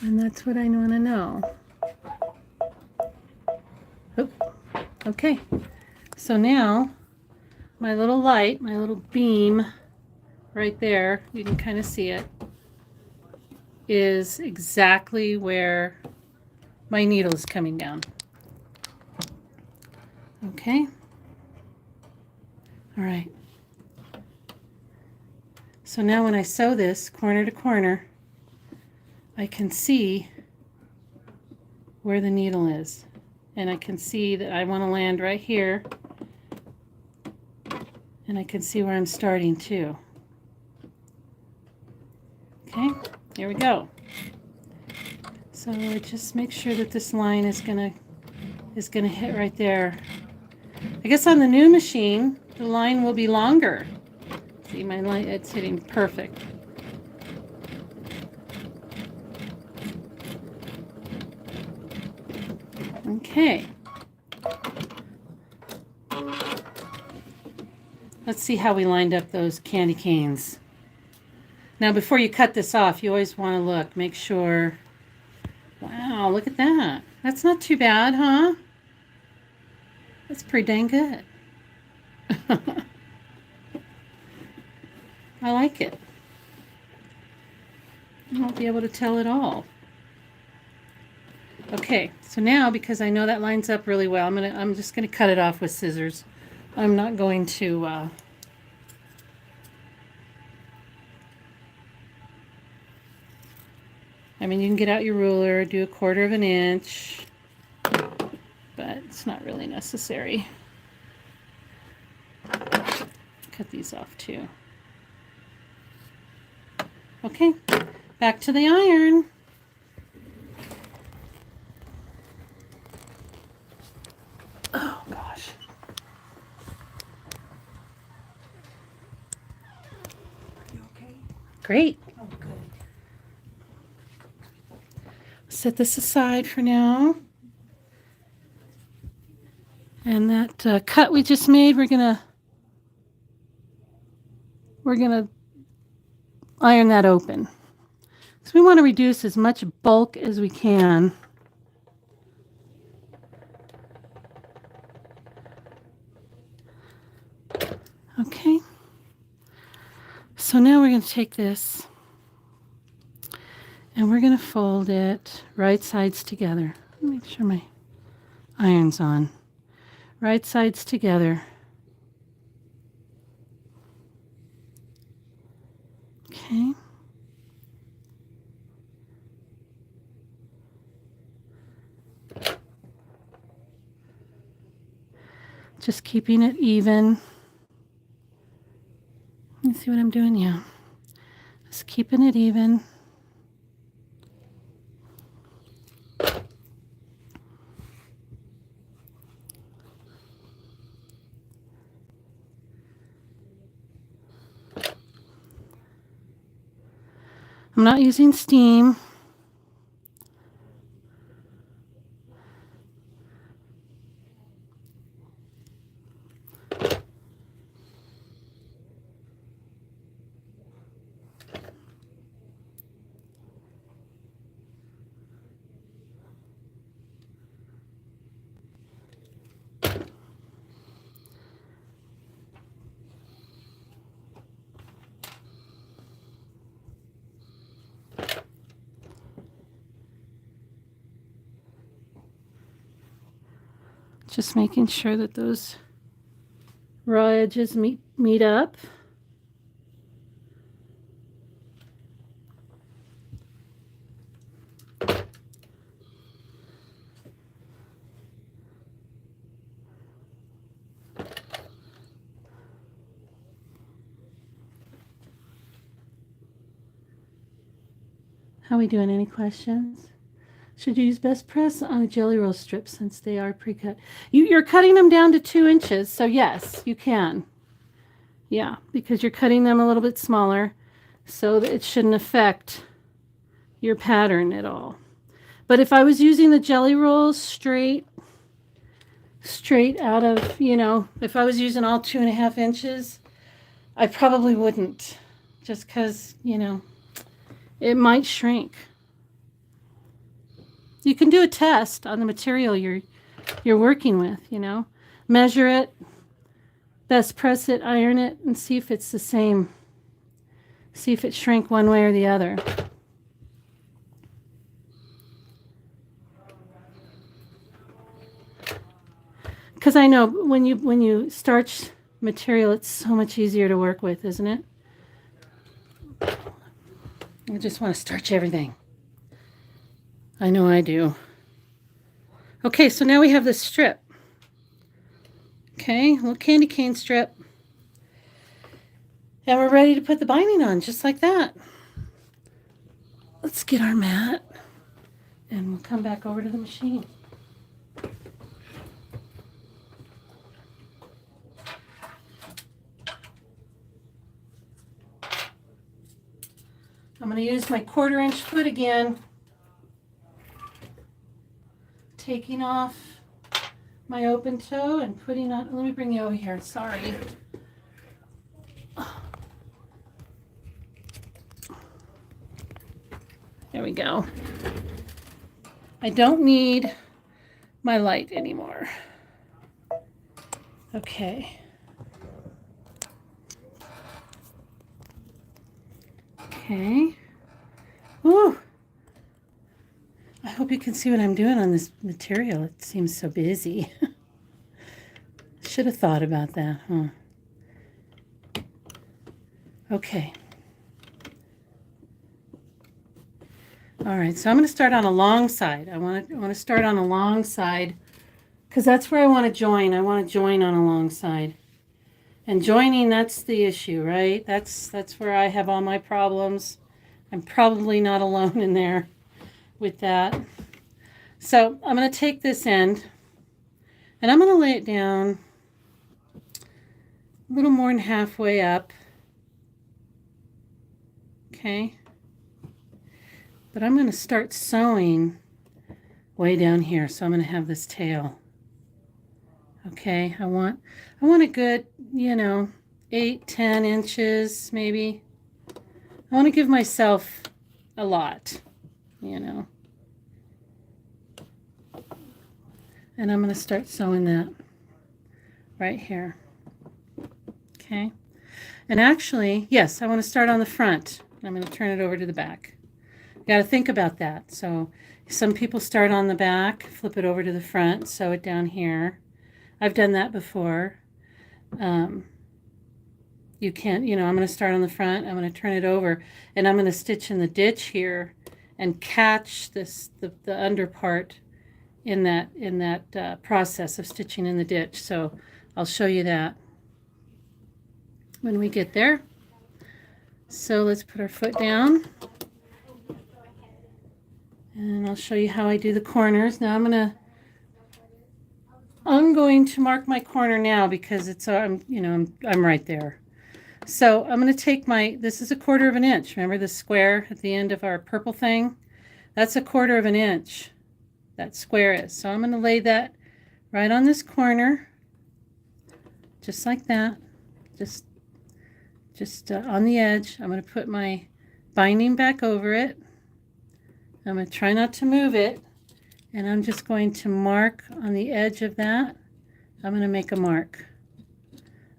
And that's what I want to know. Oh, okay. So now my little light, my little beam right there, you can kind of see it, is exactly where my needle is coming down. Okay. All right. So now when I sew this corner to corner, I can see where the needle is. And I can see that I want to land right here. And I can see where I'm starting too. Okay, here we go. So just make sure that this line is gonna hit right there. I guess on the new machine, the line will be longer. See, my line, it's hitting perfect. Okay. Let's see how we lined up those candy canes. Now, before you cut this off, you always want to look, make sure. Wow, look at that. That's not too bad, huh? That's pretty dang good. I like it. You won't be able to tell at all. Okay, so now because I know that lines up really well, I'm just gonna cut it off with scissors. I'm not going to I mean, you can get out your ruler, do 1/4 of an inch, but it's not really necessary. Cut these off too. Okay, back to the iron. Oh gosh. You okay? Great. Oh, good. Set this aside for now. And that cut we just made, we're gonna iron that open. So we want to reduce as much bulk as we can. Okay. So now we're going to take this and we're going to fold it right sides together. Make sure my iron's on. Right sides together. Okay. Just keeping it even. You see what I'm doing? Yeah. Just keeping it even. I'm not using steam. Just making sure that those raw edges meet up. How we doing? Any questions? Should you use best press on a jelly roll strip since they are pre-cut? You're cutting them down to 2 inches, so yes, you can. Yeah, because you're cutting them a little bit smaller, so that it shouldn't affect your pattern at all. But if I was using the jelly rolls straight out of, if I was using all 2.5 inches, I probably wouldn't, just because, it might shrink. You can do a test on the material you're working with, measure it, best press it, iron it, and see if it's the same. See if it shrank one way or the other. Because I know when you starch material, it's so much easier to work with, isn't it? I just want to starch everything. I know I do. Okay, so now we have this strip. Okay, a little candy cane strip. And we're ready to put the binding on, just like that. Let's get our mat, and we'll come back over to the machine. I'm going to use my 1/4 inch foot again, taking off my open toe and putting on, let me bring you over here, sorry. There we go. I don't need my light anymore. Okay. Okay. Woo! I hope you can see what I'm doing on this material. It seems so busy. Should have thought about that, huh? Okay. All right, so I'm going to start on a long side. I want to start on a long side because that's where I want to join. I want to join on a long side. And joining, that's the issue, right? That's where I have all my problems. I'm probably not alone in there with that. So I'm going to take this end and I'm going to lay it down a little more than halfway up. Okay. But I'm going to start sewing way down here. So I'm going to have this tail. Okay, I want a good, 8, 10 inches maybe. I want to give myself a lot, And I'm going to start sewing that right here. Okay. And actually, yes, I want to start on the front. I'm going to turn it over to the back. Got to think about that. So some people start on the back, flip it over to the front, sew it down here. I've done that before. You can't, I'm going to start on the front. I'm going to turn it over, and I'm going to stitch in the ditch here and catch the under part in that process of stitching in the ditch. So I'll show you that when we get there. So let's put our foot down, and I'll show you how I do the corners. Now I'm going to mark my corner now because it's I'm right there. So I'm going to take this is a 1/4 inch. Remember the square at the end of our purple thing? That's a 1/4 inch. That square is. So I'm going to lay that right on this corner, just like that. Just on the edge. I'm going to put my binding back over it. I'm going to try not to move it. And I'm just going to mark on the edge of that. I'm going to make a mark.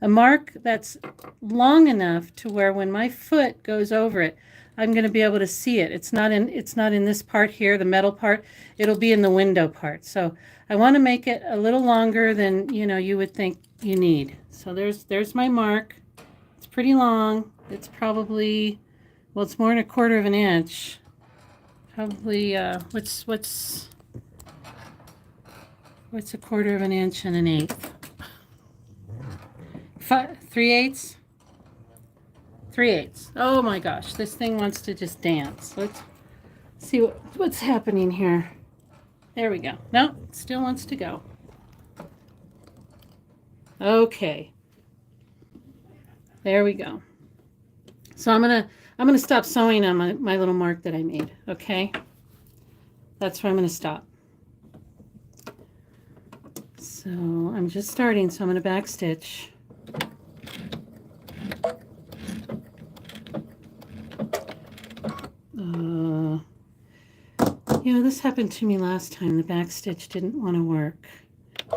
A mark that's long enough to where when my foot goes over it, I'm going to be able to see it. It's not in this part here, the metal part. It'll be in the window part. So I want to make it a little longer than you would think you need. So there's my mark. It's pretty long. It's probably, well, it's more than a 1/4 inch. Probably what's a 1/4 inch and an 1/8? 3/8? 3/8. Oh my gosh, this thing wants to just dance. See what's happening here. There we go. No, it still wants to go. Okay. There we go. So I'm gonna stop sewing on my little mark that I made. Okay. That's where I'm gonna stop. So I'm just starting, so I'm gonna back stitch. You know, this happened to me last time. The back stitch didn't want to work.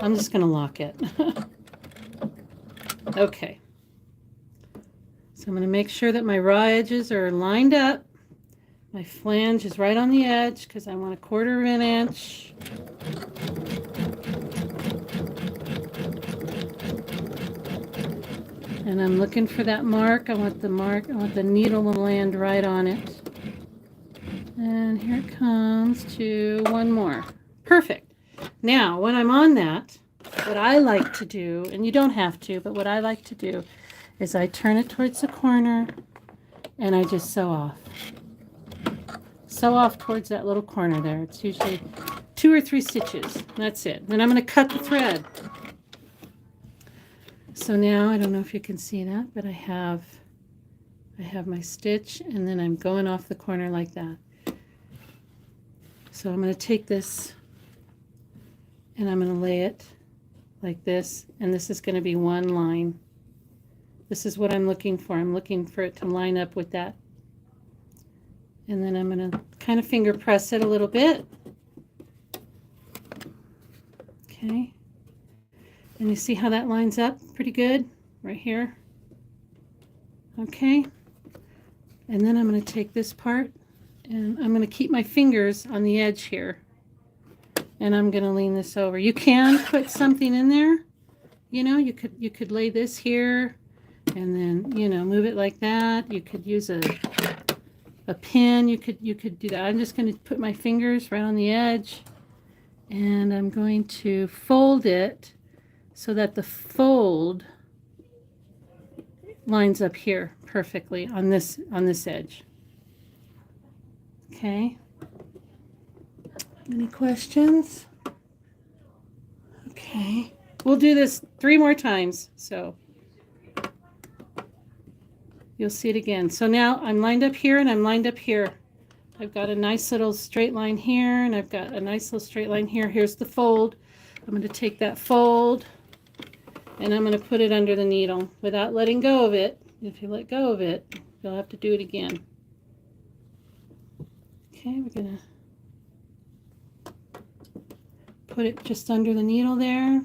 I'm just gonna lock it. Okay. So I'm gonna make sure that my raw edges are lined up. My flange is right on the edge because I want 1/4 of an inch. And I'm looking for that mark. I want the needle to land right on it. And here it comes to one more. Perfect. Now, when I'm on that, what I like to do, and you don't have to, but what I like to do is I turn it towards the corner and I just sew off. Sew off towards that little corner there. It's usually 2 or 3 stitches. That's it. Then I'm going to cut the thread. So now, I don't know if you can see that, but I have my stitch and then I'm going off the corner like that. So I'm going to take this and I'm going to lay it like this, and this is going to be one line. This is what I'm looking for. I'm looking for it to line up with that. And then I'm going to kind of finger press it a little bit. Okay. And you see how that lines up pretty good right here. Okay. And then I'm going to take this part and I'm going to keep my fingers on the edge here. And I'm going to lean this over. You can put something in there. You know, you could lay this here and then, you know, move it like that. You could use a pin. You could do that. I'm just going to put my fingers right on the edge and I'm going to fold it so that the fold lines up here perfectly on this edge. Okay. Any questions? Okay. We'll do this 3 more times, so you'll see it again. So now I'm lined up here and I'm lined up here. I've got a nice little straight line here and I've got a nice little straight line here. Here's the fold. I'm going to take that fold and I'm going to put it under the needle without letting go of it. If you let go of it, you'll have to do it again. Okay, we're going to put it just under the needle there,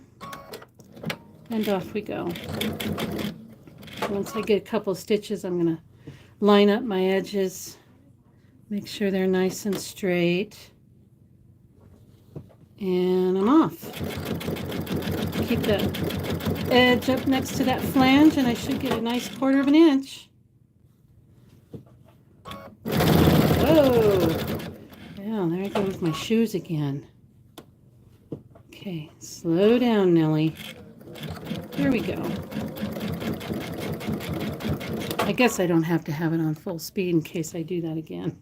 and off we go. Once I get a couple stitches, I'm going to line up my edges, make sure they're nice and straight, and I'm off. Keep that edge up next to that flange, and I should get a nice 1/4 of an inch. Whoa! Yeah, there I go with my shoes again. Okay, slow down, Nellie. Here we go. I guess I don't have to have it on full speed in case I do that again.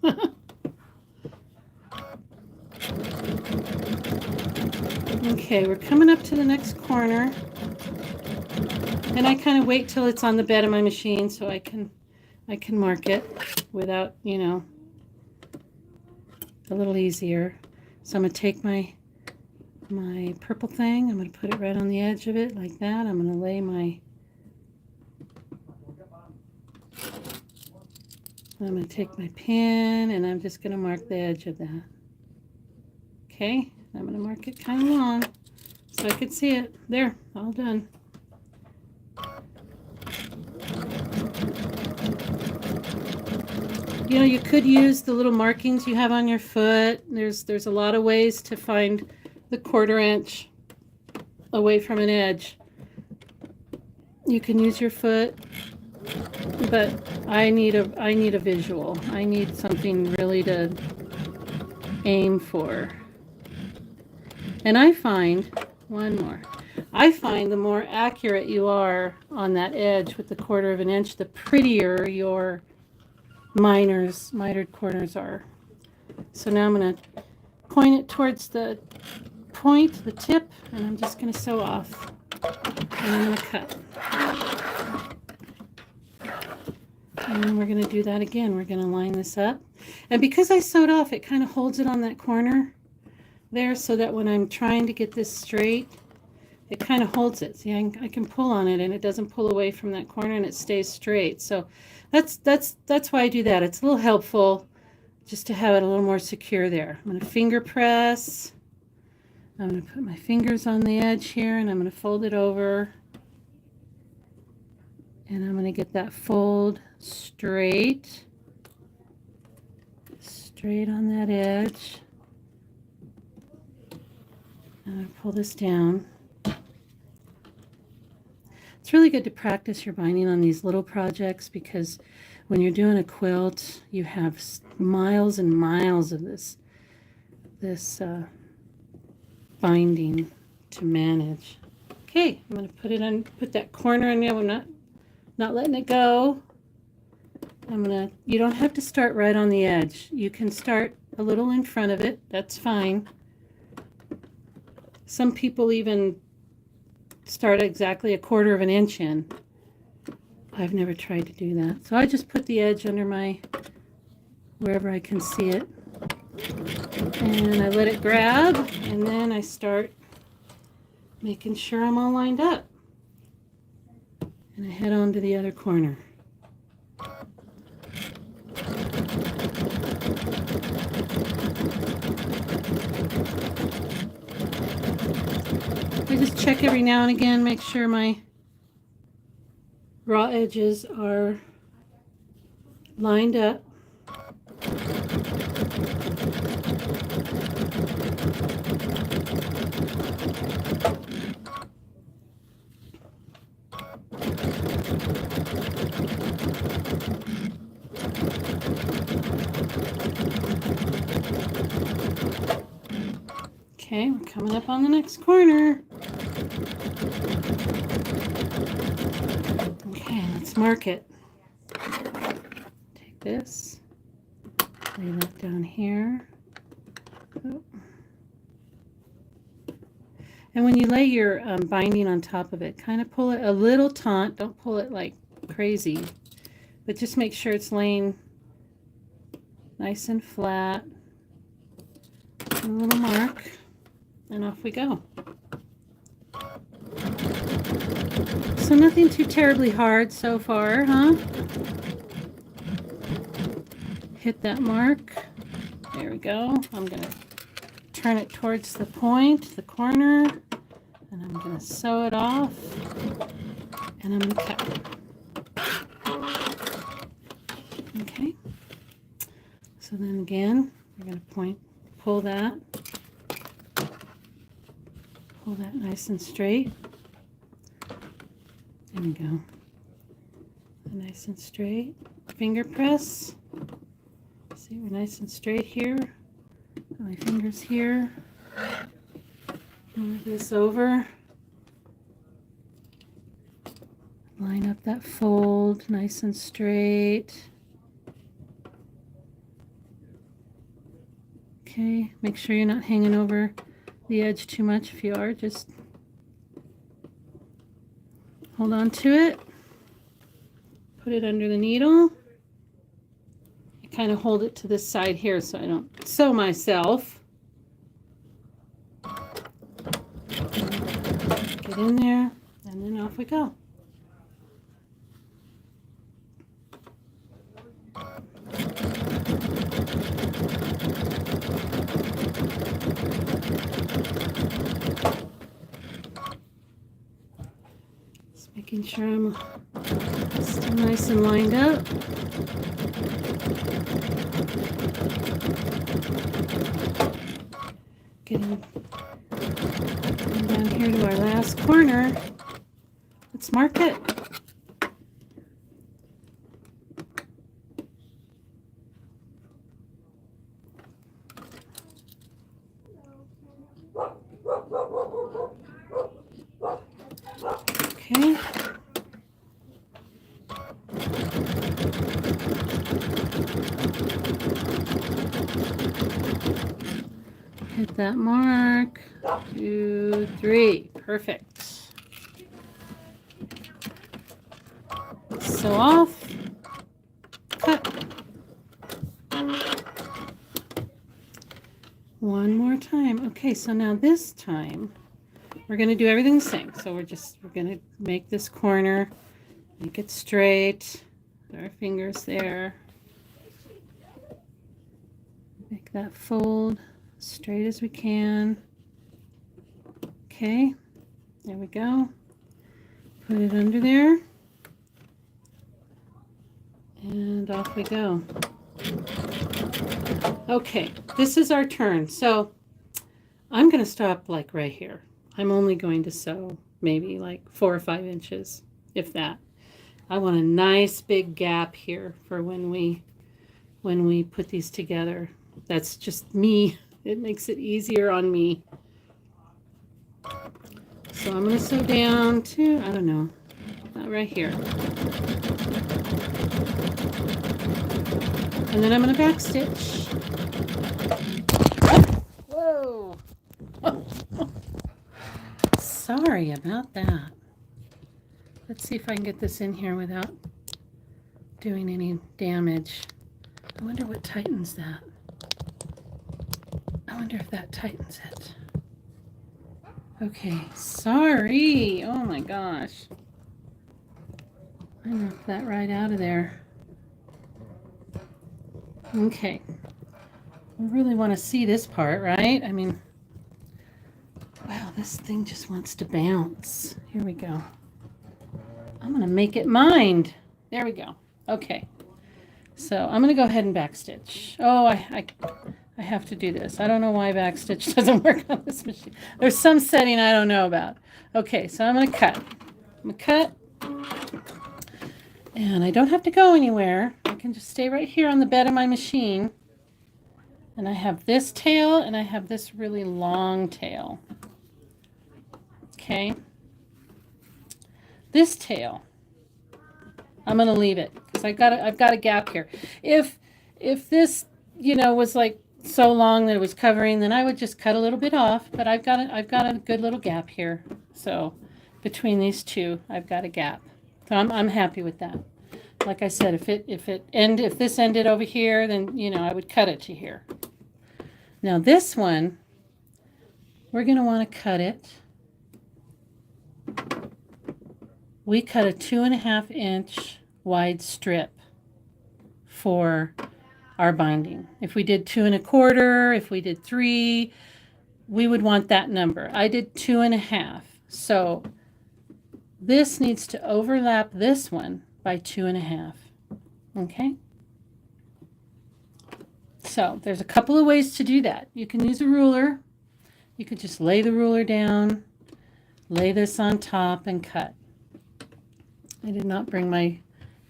Okay, we're coming up to the next corner. And I kind of wait till it's on the bed of my machine so I can mark it without, you know, a little easier. So I'm going to take my purple thing. I'm going to put it right on the edge of it like that. I'm going to lay I'm going to take my pin and I'm just going to mark the edge of that. Okay, I'm going to mark it kind of long so I could see it. There, all done. You know, you could use the little markings you have on your foot. There's a lot of ways to find the 1/4 inch away from an edge. You can use your foot, but I need a visual. I need something really to aim for. And I find I find the more accurate you are on that edge with the 1/4 of an inch, the prettier your mitered corners are. So now I'm going to point it towards the point, the tip, and I'm just going to sew off. And I'm going to cut. And then we're going to do that again. We're going to line this up. And because I sewed off, it kind of holds it on that corner there so that when I'm trying to get this straight, it kind of holds it. See, I can pull on it and it doesn't pull away from that corner and it stays straight. So that's why I do that. It's a little helpful just to have it a little more secure there. I'm going to finger press. I'm going to put my fingers on the edge here and I'm going to fold it over. And I'm going to get that fold straight on that edge. I'm going to pull this down. It's really good to practice your binding on these little projects because when you're doing a quilt, you have miles and miles of this binding to manage. Okay, I'm going to put it on, put that corner on there. I'm not letting it go. You don't have to start right on the edge. You can start a little in front of it. That's fine. Some people even start exactly 1/4 of an inch in. I've never tried to do that. So I just put the edge under wherever I can see it. And I let it grab, and then I start making sure I'm all lined up. And I head on to the other corner. I just check every now and again, make sure my raw edges are lined up. Okay, we're coming up on the next corner. Okay, let's mark it. Take this, lay that down here. Oh. And when you lay your binding on top of it, kind of pull it a little taut. Don't pull it like crazy, but just make sure it's laying nice and flat. A little mark. And off we go. So nothing too terribly hard so far, huh? Hit that mark. There we go. I'm going to turn it towards the point, the corner, and I'm going to sew it off. And I'm going to cut. Okay. So then again, we're going to pull that. Pull that nice and straight. There we go. Nice and straight. Finger press. See, we're nice and straight here. Put my fingers here. Move this over. Line up that fold nice and straight. Okay, make sure you're not hanging over the edge too much. If you are, just hold on to it, put it under the needle. I kind of hold it to this side here so I don't sew myself. Get in there, and then off we go. Making sure I'm still nice and lined up. Getting down here to our last corner. Let's mark it. Okay. Hit that mark. 2, 3. Perfect. Sew off. Cut. One more time. Okay, so now this time we're going to do everything the same. So we're going to make this corner, make it straight. Put our fingers there. Make that fold straight as we can. Okay, there we go. Put it under there. And off we go. Okay, this is our turn. So I'm going to stop like right here. I'm only going to sew maybe like 4 or 5 inches, if that. I want a nice big gap here for when we put these together. That's just me. It makes it easier on me. So I'm going to sew down to, I don't know, about right here. And then I'm going to back stitch. Whoa. Sorry about that. Let's see if I can get this in here without doing any damage. I wonder what tightens that. I wonder if that tightens it. Okay, sorry. Oh my gosh. I knocked that right out of there. Okay. We really want to see this part, right? I mean, wow, this thing just wants to bounce. Here we go. I'm going to make it mind. There we go. Okay. So I'm going to go ahead and backstitch. Oh, I have to do this. I don't know why backstitch doesn't work on this machine. There's some setting I don't know about. Okay, so I'm going to cut. I'm going to cut. And I don't have to go anywhere. I can just stay right here on the bed of my machine. And I have this tail and I have this really long tail. Okay. This tail, I'm going to leave it because I've got a gap here. If this, was like so long that it was covering, then I would just cut a little bit off, but I've got a good little gap here. So between these two, I've got a gap. So I'm happy with that. Like I said, if this ended over here, then I would cut it to here. Now this one, we're going to want to cut it. We cut a 2.5 inch wide strip for our binding. If we did 2 1/4, if we did 3, we would want that number. I did 2.5. So this needs to overlap this one by 2.5. Okay. So there's a couple of ways to do that. You can use a ruler. You could just lay the ruler down, lay this on top and cut. I did not bring my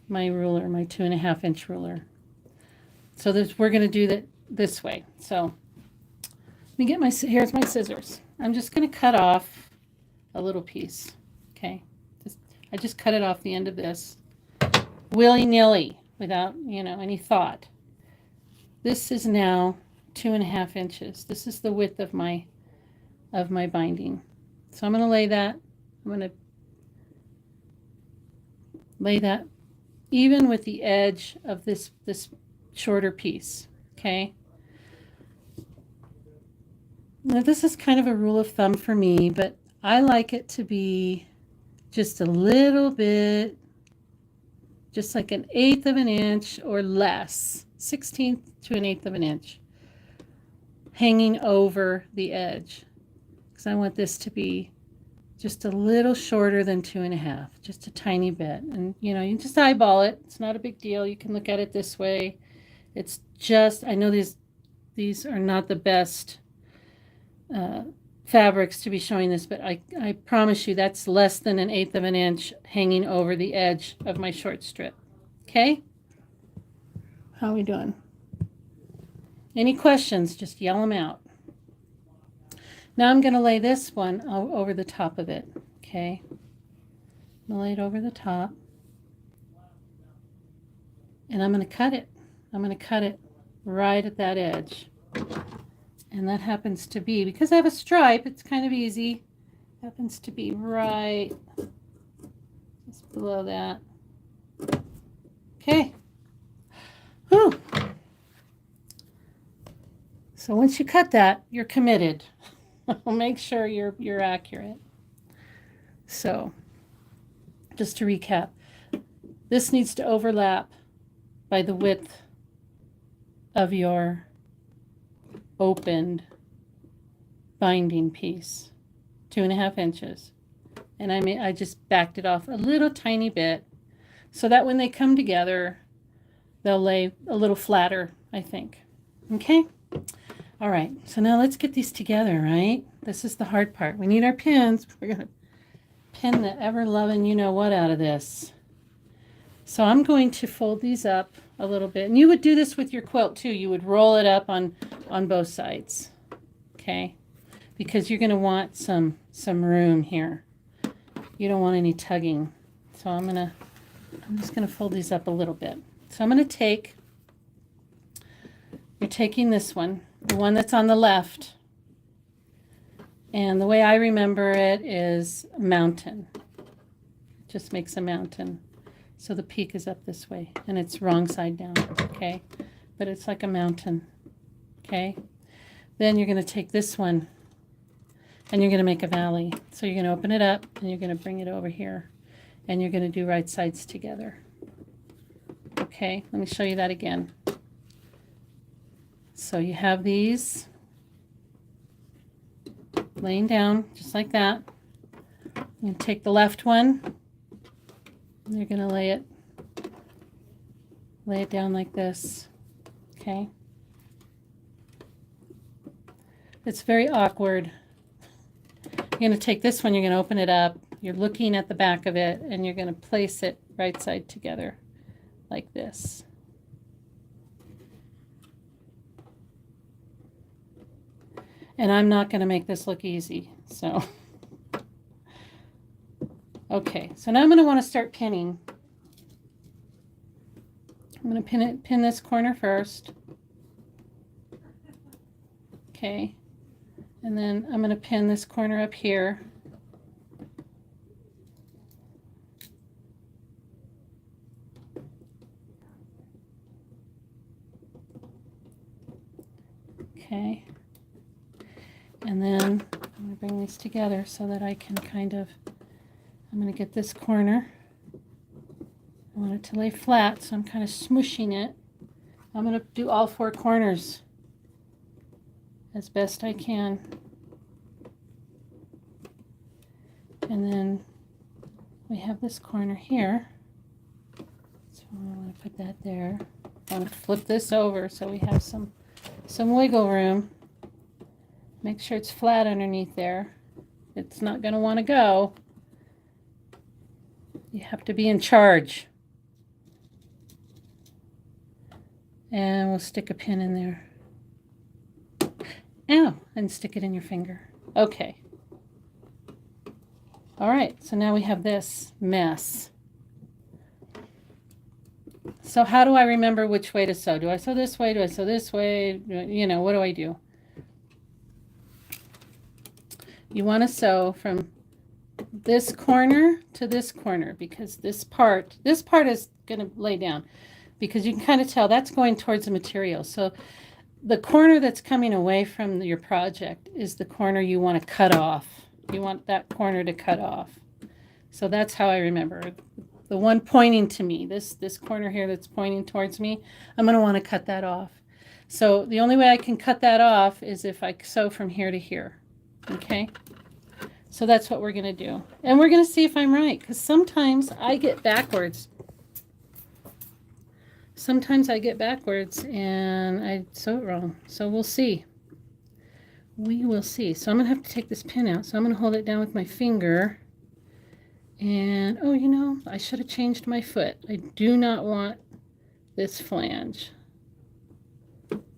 ruler, my 2.5 inch ruler. So we're going to do that this way. So let me get here's my scissors. I'm just going to cut off a little piece. Okay. I just cut it off the end of this willy-nilly without, any thought. This is now 2.5 inches. This is the width of my binding. So I'm going to lay that. I'm going to lay that even with the edge of this shorter piece. Okay. Now this is kind of a rule of thumb for me, but I like it to be just a little bit, just like 1/8 of an inch or less, 1/16 to 1/8 of an inch, hanging over the edge, because I want this to be just a little shorter than 2.5, just a tiny bit. And you just eyeball it. It's not a big deal. You can look at it this way. It's just, I know these are not the best fabrics to be showing this, but I promise you that's less than 1/8 of an inch hanging over the edge of my short strip. Okay? How are we doing? Any questions? Just yell them out. Now I'm going to lay this one over the top of it. Okay? I'm going to lay it over the top. And I'm going to cut it. I'm going to cut it right at that edge. And that happens to be, because I have a stripe, it's kind of easy. Happens to be right just below that. Okay. Whew. So once you cut that, you're committed. Make sure you're accurate. So just to recap, this needs to overlap by the width of your opened binding piece, 2.5 inches. And I just backed it off a little tiny bit so that when they come together, they'll lay a little flatter, I think. Okay? All right, so now let's get these together, right? This is the hard part. We need our pins. We're going to pin the ever-loving you-know-what out of this. So I'm going to fold these up a little bit. And you would do this with your quilt, too. You would roll it up on both sides, okay? Because you're going to want some room here. You don't want any tugging. So I'm just going to fold these up a little bit. So I'm going to take, you're taking this one, the one that's on the left. And the way I remember it is mountain. It just makes a mountain. So the peak is up this way and it's wrong side down, okay? But it's like a mountain, okay? Then you're going to take this one and you're going to make a valley. So you're going to open it up and you're going to bring it over here and you're going to do right sides together. Okay, let me show you that again. So you have these laying down just like that. You take the left one and you're going to lay it down like this. Okay. It's very awkward. You're going to take this one, you're going to open it up, you're looking at the back of it, and you're going to place it right side together like this. And I'm not going to make this look easy, so. Okay, so now I'm going to want to start pinning. I'm going to pin this corner first. Okay. And then I'm going to pin this corner up here. Okay. And then I'm going to bring these together so that I can kind of, I'm going to get this corner. I want it to lay flat, so I'm kind of smooshing it. I'm going to do all 4 corners as best I can. And then we have this corner here. So I want to put that there. I want to flip this over so we have some wiggle room. Make sure it's flat underneath there. It's not going to want to go. You have to be in charge. And we'll stick a pin in there. Ow! And stick it in your finger. Okay. All right, so now we have this mess. So how do I remember which way to sew? Do I sew this way? Do I sew this way? You know, what do I do? You want to sew from this corner to this corner because this part is going to lay down because you can kind of tell that's going towards the material. So the corner that's coming away from your project is the corner you want to cut off. You want that corner to cut off. So that's how I remember. The one pointing to me, this corner here that's pointing towards me, I'm going to want to cut that off. So the only way I can cut that off is if I sew from here to here. Okay? So that's what we're going to do. And we're going to see if I'm right, because sometimes I get backwards. Sometimes I get backwards and I sew it wrong. So we'll see. We will see. So I'm going to have to take this pin out. So I'm going to hold it down with my finger. And, oh, you know, I should have changed my foot. I do not want this flange.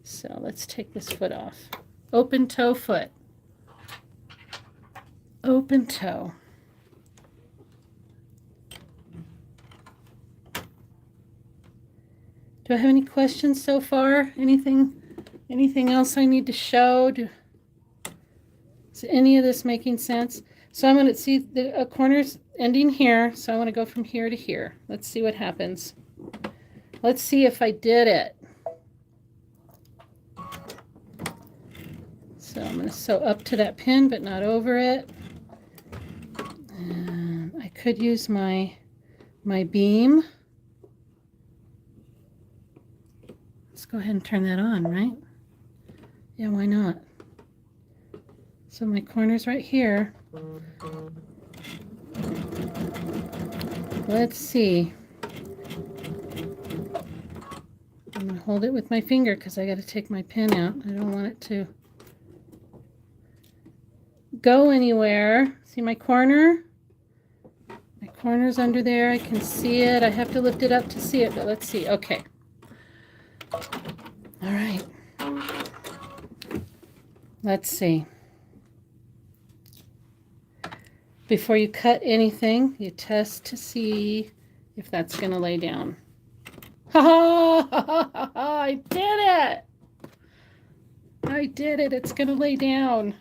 So let's take this foot off. Open toe foot. Open toe. Do I have any questions so far? Anything anything else I need to show? Is any of this making sense? So I'm going to see the corner's ending here. So I want to go from here to here. Let's see what happens. Let's see if I did it. So I'm going to sew up to that pin, but not over it. And I could use my beam. Let's go ahead and turn that on, right? Yeah, why not? So my corner's right here. Let's see. I'm going to hold it with my finger because I got to take my pin out. I don't want it to go anywhere. See my corner? My corner's under there. I can see it. I have to lift it up to see it, but let's see. Okay. All right. Let's see. Before you cut anything, you test to see if that's going to lay down. Ha ha! I did it! I did it. It's going to lay down.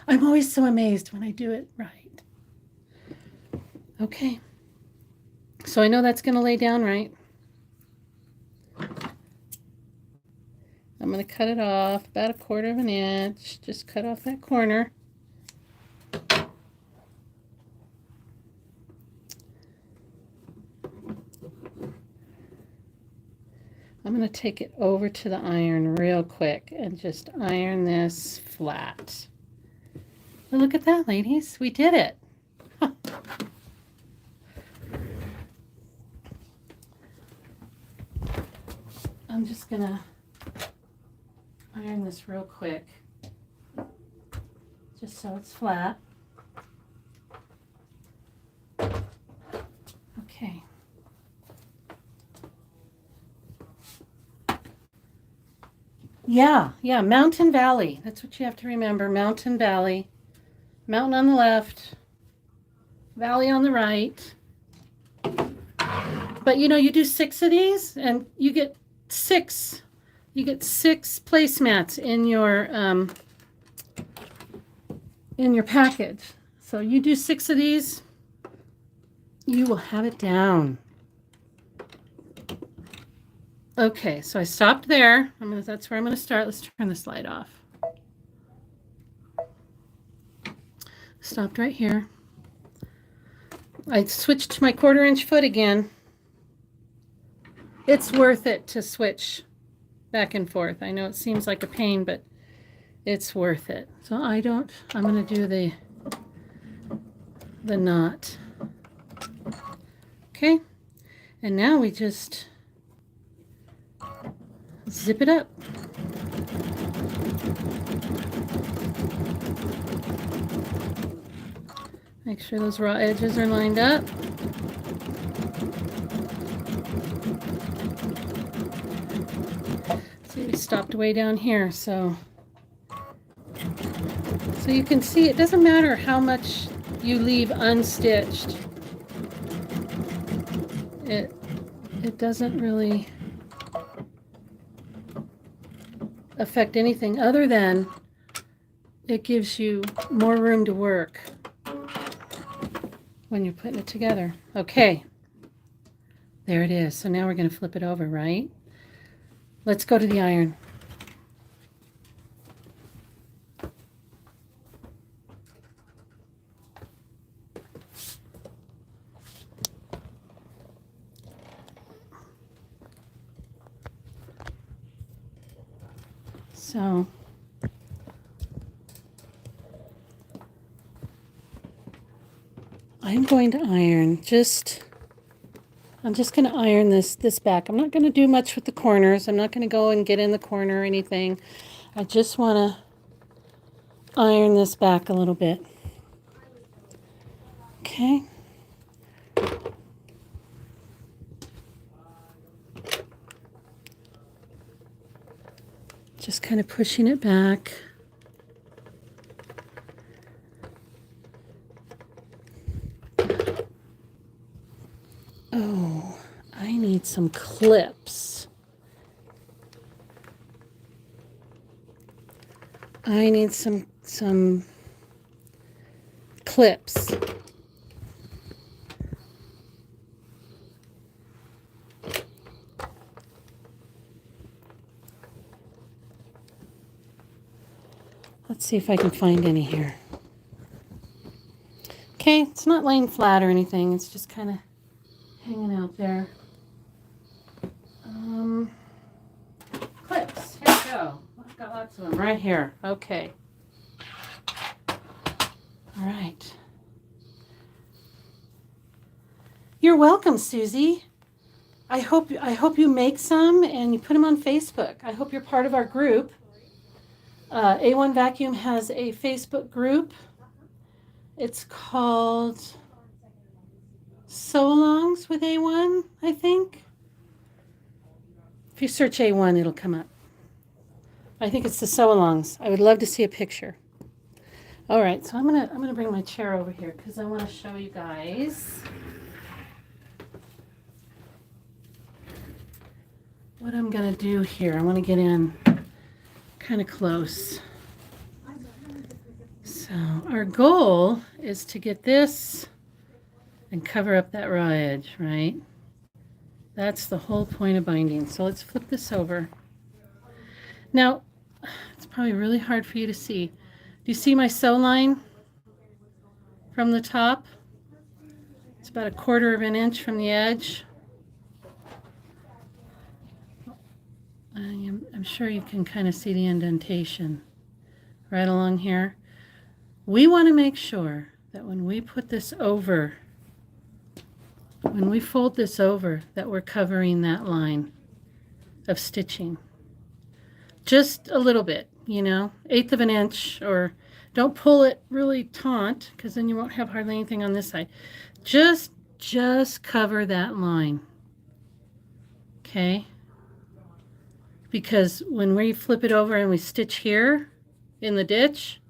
I'm always so amazed when I do it right. Okay. So I know that's going to lay down right. I'm going to cut it off about 1/4 of an inch. Just cut off that corner. I'm going to take it over to the iron real quick and just iron this flat. But look at that, ladies. We did it. I'm just going to iron this real quick, just so it's flat. Okay. Yeah, Mountain Valley. That's what you have to remember. Mountain Valley. Mountain on the left, valley on the right. But you know, you do 6 of these and you get 6 placemats in your package. So you do 6 of these, you will have it down. Okay, so I stopped there. That's where I'm going to start. Let's turn this light off. Stopped right here. I switched to my 1/4 inch foot again. It's worth it to switch back and forth. I know it seems like a pain, but it's worth it. So I'm going to do the knot. Okay. And now we just zip it up. Make sure those raw edges are lined up. See, we stopped way down here, so you can see it doesn't matter how much you leave unstitched. It doesn't really affect anything other than it gives you more room to work when you're putting it together. Okay, there it is. So now we're going to flip it over, right? Let's go to the iron. So I'm going to iron I'm just going to iron this back. I'm not going to do much with the corners. I'm not going to go and get in the corner or anything. I just want to iron this back a little bit. Okay. Just kind of pushing it back. some clips. I need some clips. Let's see if I can find any here. Okay, it's not laying flat or anything. It's just kind of hanging out there. Clips. Here we go. I've got lots of them right here. Okay. All right. You're welcome, Susie. I hope you make some and you put them on Facebook. I hope you're part of our group. A1 Vacuum has a Facebook group. It's called Sew-Alongs with A1, I think. If you search A1, it'll come up. I think it's the Sew-Alongs. I would love to see a picture. All right, so I'm gonna bring my chair over here because I want to show you guys what I'm gonna do here. I want to get in kind of close. So our goal is to get this and cover up that raw edge, right? That's the whole point of binding. So let's flip this over. Now, it's probably really hard for you to see. Do you see my sew line from the top? It's about 1/4 of an inch from the edge. I'm sure you can kind of see the indentation right along here. We want to make sure that when we put this over, when we fold this over, that we're covering that line of stitching. Just a little bit, you know, 1/8 of an inch, or don't pull it really taut because then you won't have hardly anything on this side. Just cover that line. Okay? Because when we flip it over and we stitch here in the ditch,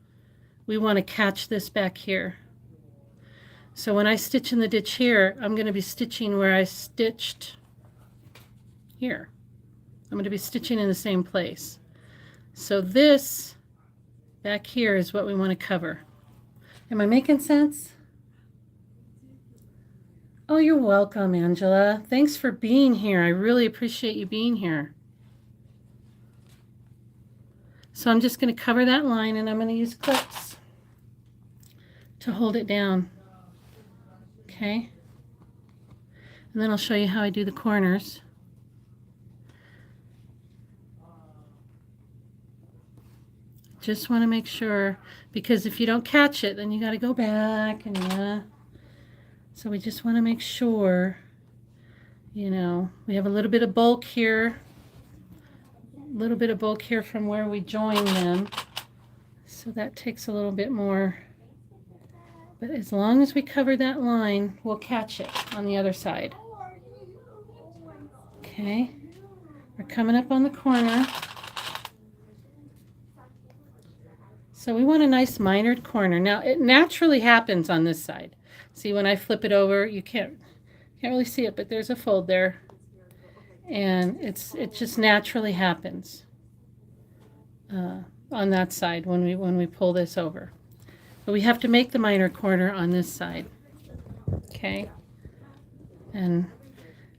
we want to catch this back here. So when I stitch in the ditch here, I'm going to be stitching where I stitched here. I'm going to be stitching in the same place. So this back here is what we want to cover. Am I making sense? Oh, you're welcome, Angela. Thanks for being here. I really appreciate you being here. So I'm just going to cover that line and I'm going to use clips to hold it down. Okay. And then I'll show you how I do the corners. Just want to make sure, because if you don't catch it, then you got to go back and yeah. So we just want to make sure, you know, we have a little bit of bulk here. A little bit of bulk here from where we join them. So that takes a little bit more. But as long as we cover that line, we'll catch it on the other side. Okay. We're coming up on the corner. So we want a nice mitered corner. Now it naturally happens on this side. See, when I flip it over, you can't really see it, but there's a fold there. And it just naturally happens on that side when we pull this over. But we have to make the minor corner on this side. Okay? And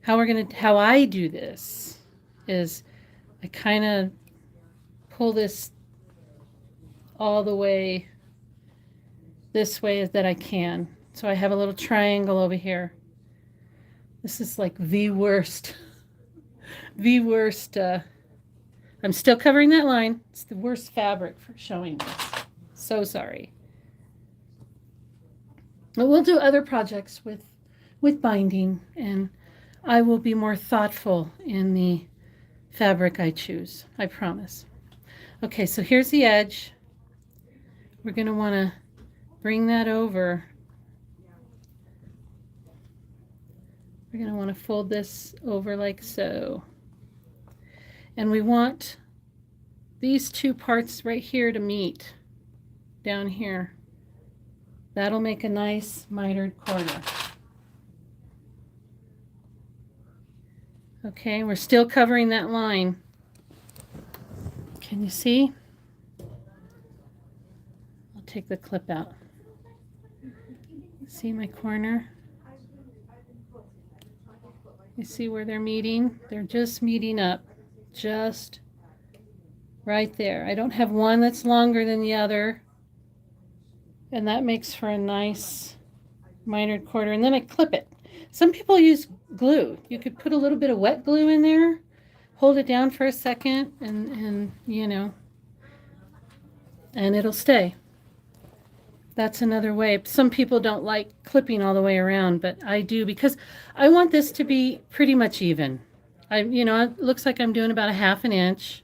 how I do this is I kind of pull this all the way this way that I can. So I have a little triangle over here. This is like the worst. I'm still covering that line. It's the worst fabric for showing this. So sorry. But we'll do other projects with binding, and I will be more thoughtful in the fabric I choose. I promise. Okay, so here's the edge. We're going to want to bring that over. We're going to want to fold this over like so. And we want these two parts right here to meet down here. That'll make a nice mitered corner. Okay, we're still covering that line. Can you see? I'll take the clip out. See my corner? You see where they're meeting? They're just meeting up. Just right there. I don't have one that's longer than the other. And that makes for a nice mitered quarter. And then I clip it. Some people use glue. You could put a little bit of wet glue in there, hold it down for a second, and you know, and it'll stay. That's another way. Some people don't like clipping all the way around, but I do because I want this to be pretty much even. It looks like I'm doing about a 1/2 inch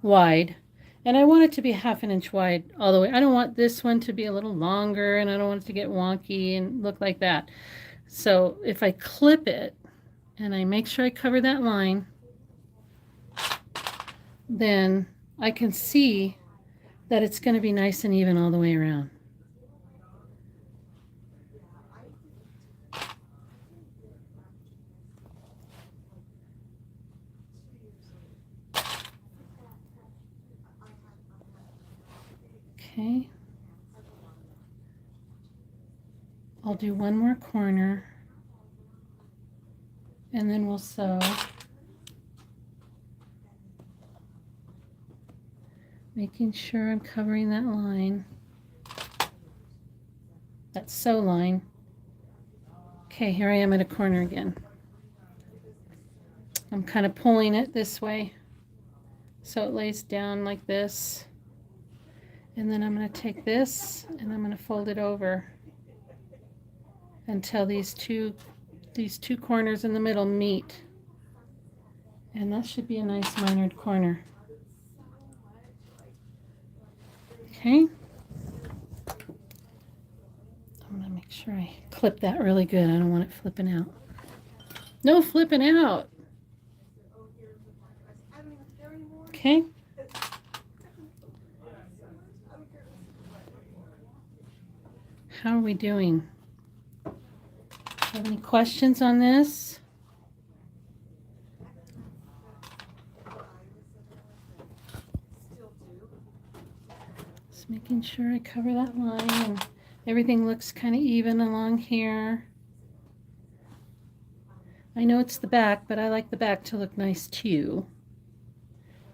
wide, and I want it to be 1/2 inch wide all the way. I don't want this one to be a little longer, and I don't want it to get wonky and look like that. So if I clip it and I make sure I cover that line, then I can see that it's going to be nice and even all the way around. Okay. I'll do one more corner and then we'll sew. Making sure I'm covering that line. That sew line. Okay, here I am at a corner again. I'm kind of pulling it this way so it lays down like this. And then I'm going to take this and I'm going to fold it over until these two corners in the middle meet. And that should be a nice mitered corner. Okay. I'm going to make sure I clip that really good. I don't want it flipping out. No flipping out. Okay. How are we doing? Have any questions on this? Just making sure I cover that line and everything looks kind of even along here. I know it's the back, but I like the back to look nice too.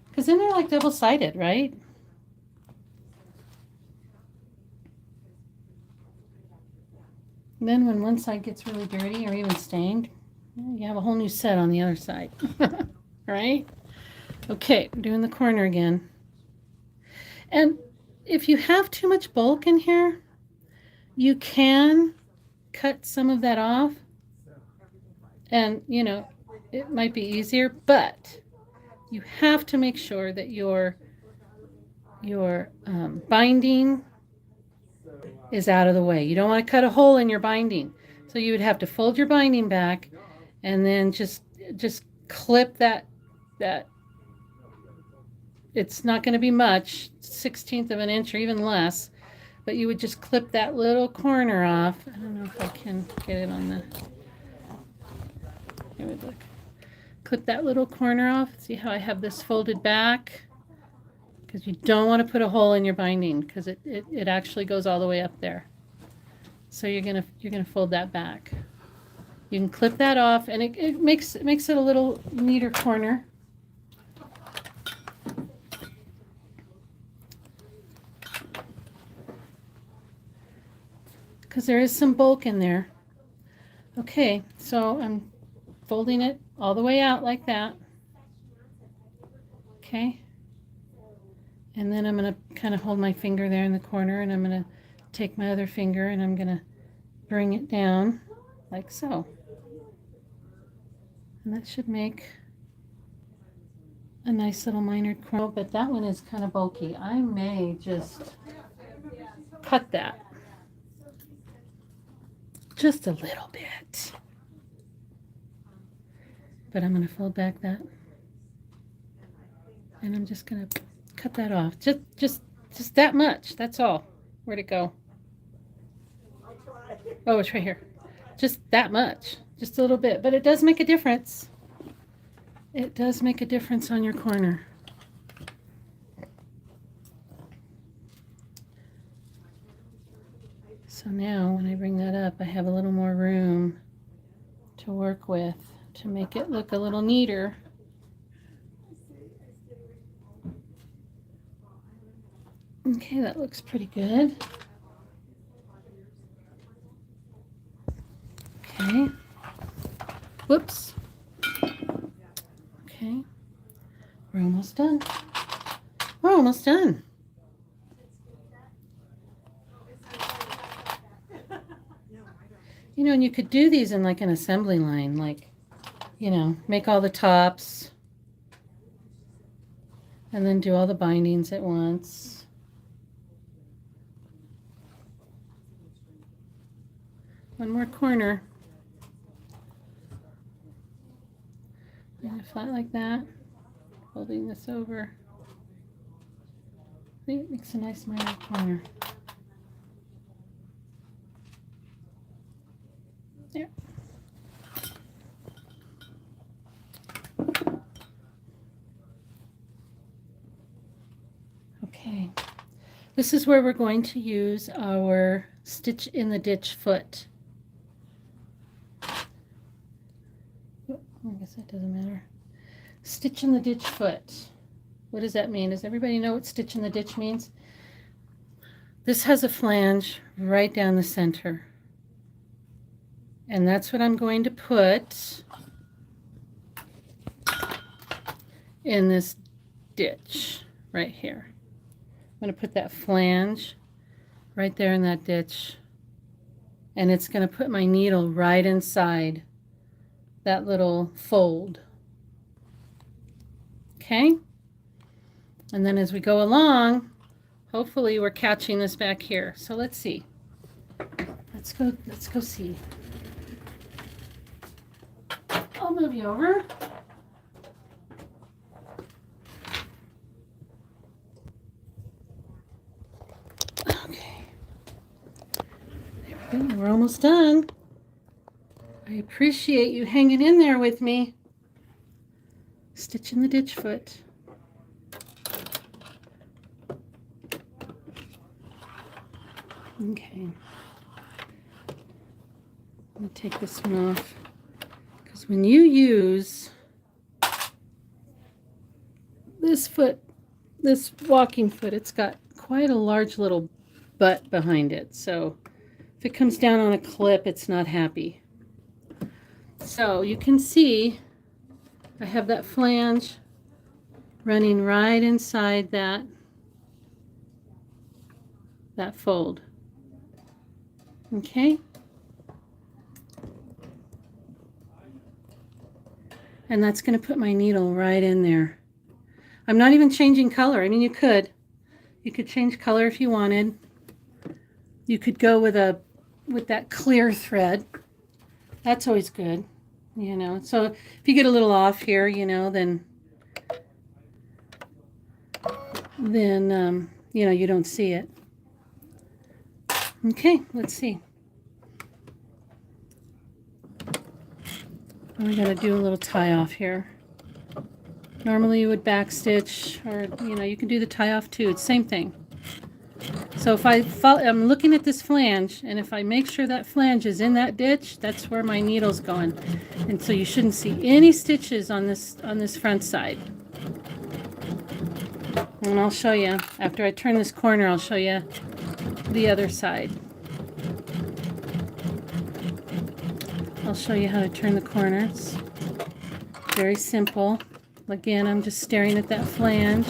Because then they're like double-sided, right? And then when one side gets really dirty or even stained, you have a whole new set on the other side. Right? Okay, I'm doing the corner again. And if you have too much bulk in here, you can cut some of that off. And, you know, it might be easier, but you have to make sure that your binding is out of the way. You don't want to cut a hole in your binding. So you would have to fold your binding back and then just clip that. It's not going to be much, 1/16 of an inch or even less, but you would just clip that little corner off. I don't know if I can get it on the, here we look. Clip that little corner off. See how I have this folded back? Because you don't want to put a hole in your binding because it actually goes all the way up there. So you're gonna fold that back. You can clip that off, and it makes it a little neater corner. Because there is some bulk in there. Okay, so I'm folding it all the way out like that. Okay. And then I'm going to kind of hold my finger there in the corner, and I'm going to take my other finger and I'm going to bring it down like so. And that should make a nice little mitered corner. But that one is kind of bulky. I may just cut that just a little bit. But I'm going to fold back that. And I'm just going to cut that off. Just that much. That's all. Where'd it go? Oh, it's right here. Just that much. Just a little bit. But it does make a difference. It does make a difference on your corner. So now when I bring that up, I have a little more room to work with to make it look a little neater. Okay, that looks pretty good. Okay. Whoops. Okay. We're almost done. We're almost done. You know, and you could do these in like an assembly line, like, you know, make all the tops and then do all the bindings at once. One more corner. Lay it flat like that, folding this over. See, it makes a nice minor corner. There. Okay, this is where we're going to use our stitch in the ditch foot. I guess that doesn't matter. Stitch in the ditch foot. What does that mean? Does everybody know what stitch in the ditch means? This has a flange right down the center. And that's what I'm going to put in this ditch right here. I'm going to put that flange right there in that ditch. And it's going to put my needle right inside that little fold. Okay? And then as we go along, hopefully we're catching this back here. So let's see. Let's go see. I'll move you over. Okay. There we go. We're almost done. I appreciate you hanging in there with me. Stitch in the ditch foot. Okay. Let me take this one off. Because when you use this foot, this walking foot, it's got quite a large little butt behind it. So if it comes down on a clip, it's not happy. So you can see I have that flange running right inside that fold. Okay? And that's going to put my needle right in there. I'm not even changing color. I mean, you could change color if you wanted. You could go with that clear thread. That's always good, you know. So if you get a little off here, you know, then you know, you don't see it. Okay, let's see. We're going to do a little tie off here. Normally you would back stitch, or you know, you can do the tie off too. It's same thing. So if I'm looking at this flange, and if I make sure that flange is in that ditch, that's where my needle's going. And so you shouldn't see any stitches on this front side. And I'll show you, after I turn this corner, I'll show you the other side. I'll show you how to turn the corners. Very simple. Again, I'm just staring at that flange.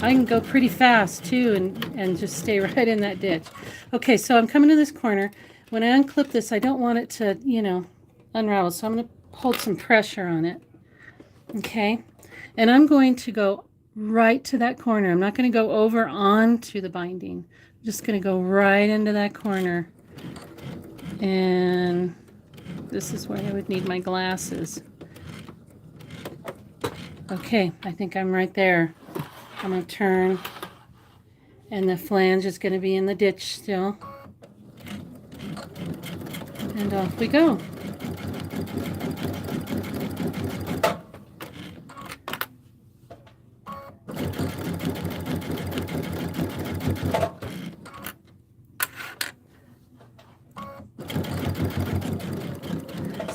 I can go pretty fast too and just stay right in that ditch. Okay, so I'm coming to this corner. When I unclip this, I don't want it to, you know, unravel. So I'm going to hold some pressure on it. Okay, and I'm going to go right to that corner. I'm not going to go over onto the binding. I'm just going to go right into that corner. And this is where I would need my glasses. Okay, I think I'm right there. I'm going to turn, and the flange is going to be in the ditch still. And off we go.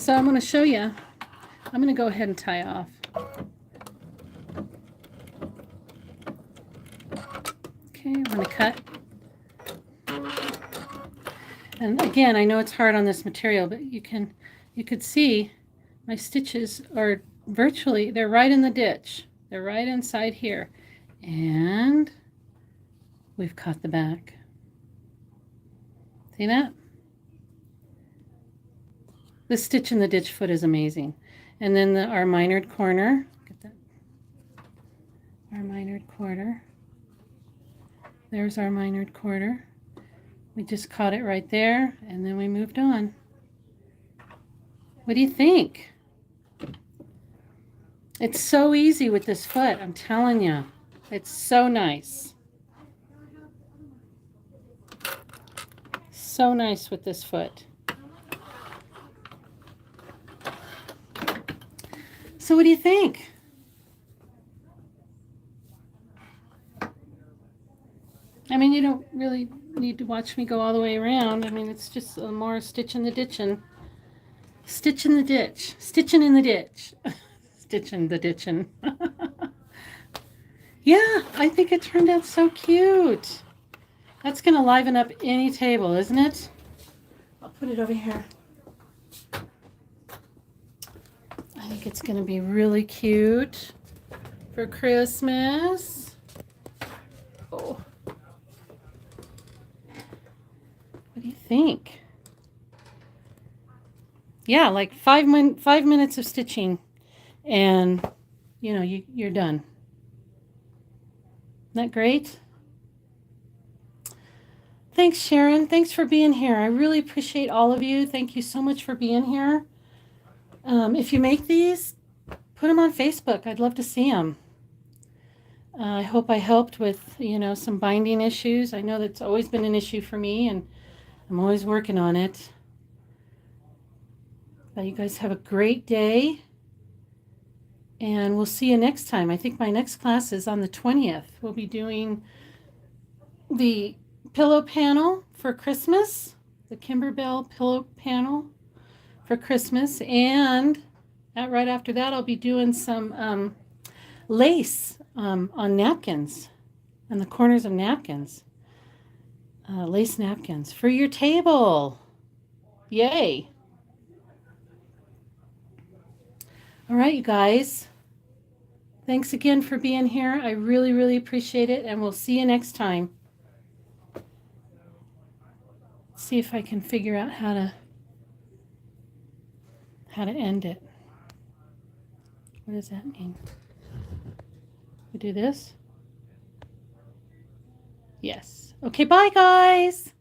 So I'm going to show you. I'm going to go ahead and tie off. Okay, I'm going to cut. And again, I know it's hard on this material, but you could see my stitches are virtually, they're right in the ditch. They're right inside here. And we've cut the back. See that? The stitch in the ditch foot is amazing. And then our minored corner. Get that. Our minored corner. There's our minored corner. We just caught it right there, and then we moved on. What do you think? It's so easy with this foot, I'm telling you. It's so nice. So nice with this foot. So what do you think? I mean, you don't really need to watch me go all the way around. I mean, it's just more stitch in the ditchin'. Stitch in the ditch. Stitching in the ditch. Stitching the ditchin'. Yeah, I think it turned out so cute. That's going to liven up any table, isn't it? I'll put it over here. I think it's going to be really cute for Christmas. Oh. What do you think? Yeah, like 5 minutes of stitching and you know, you're done. Isn't that great? Thanks, Sharon. Thanks for being here. I really appreciate all of you. Thank you so much for being here. If you make these, put them on Facebook. I'd love to see them. I hope I helped with, you know, some binding issues. I know that's always been an issue for me, and I'm always working on it. But you guys have a great day, and we'll see you next time. I think my next class is on the 20th. We'll be doing the pillow panel for Christmas, the Kimberbell pillow panel for Christmas, and right after that I'll be doing some lace on napkins, on the corners of napkins, lace napkins for your table. Yay. All right, you guys. Thanks again for being here. I really, really appreciate it, and we'll see you next time. See if I can figure out how to end it. What does that mean? We do this? Yes. Okay, bye guys.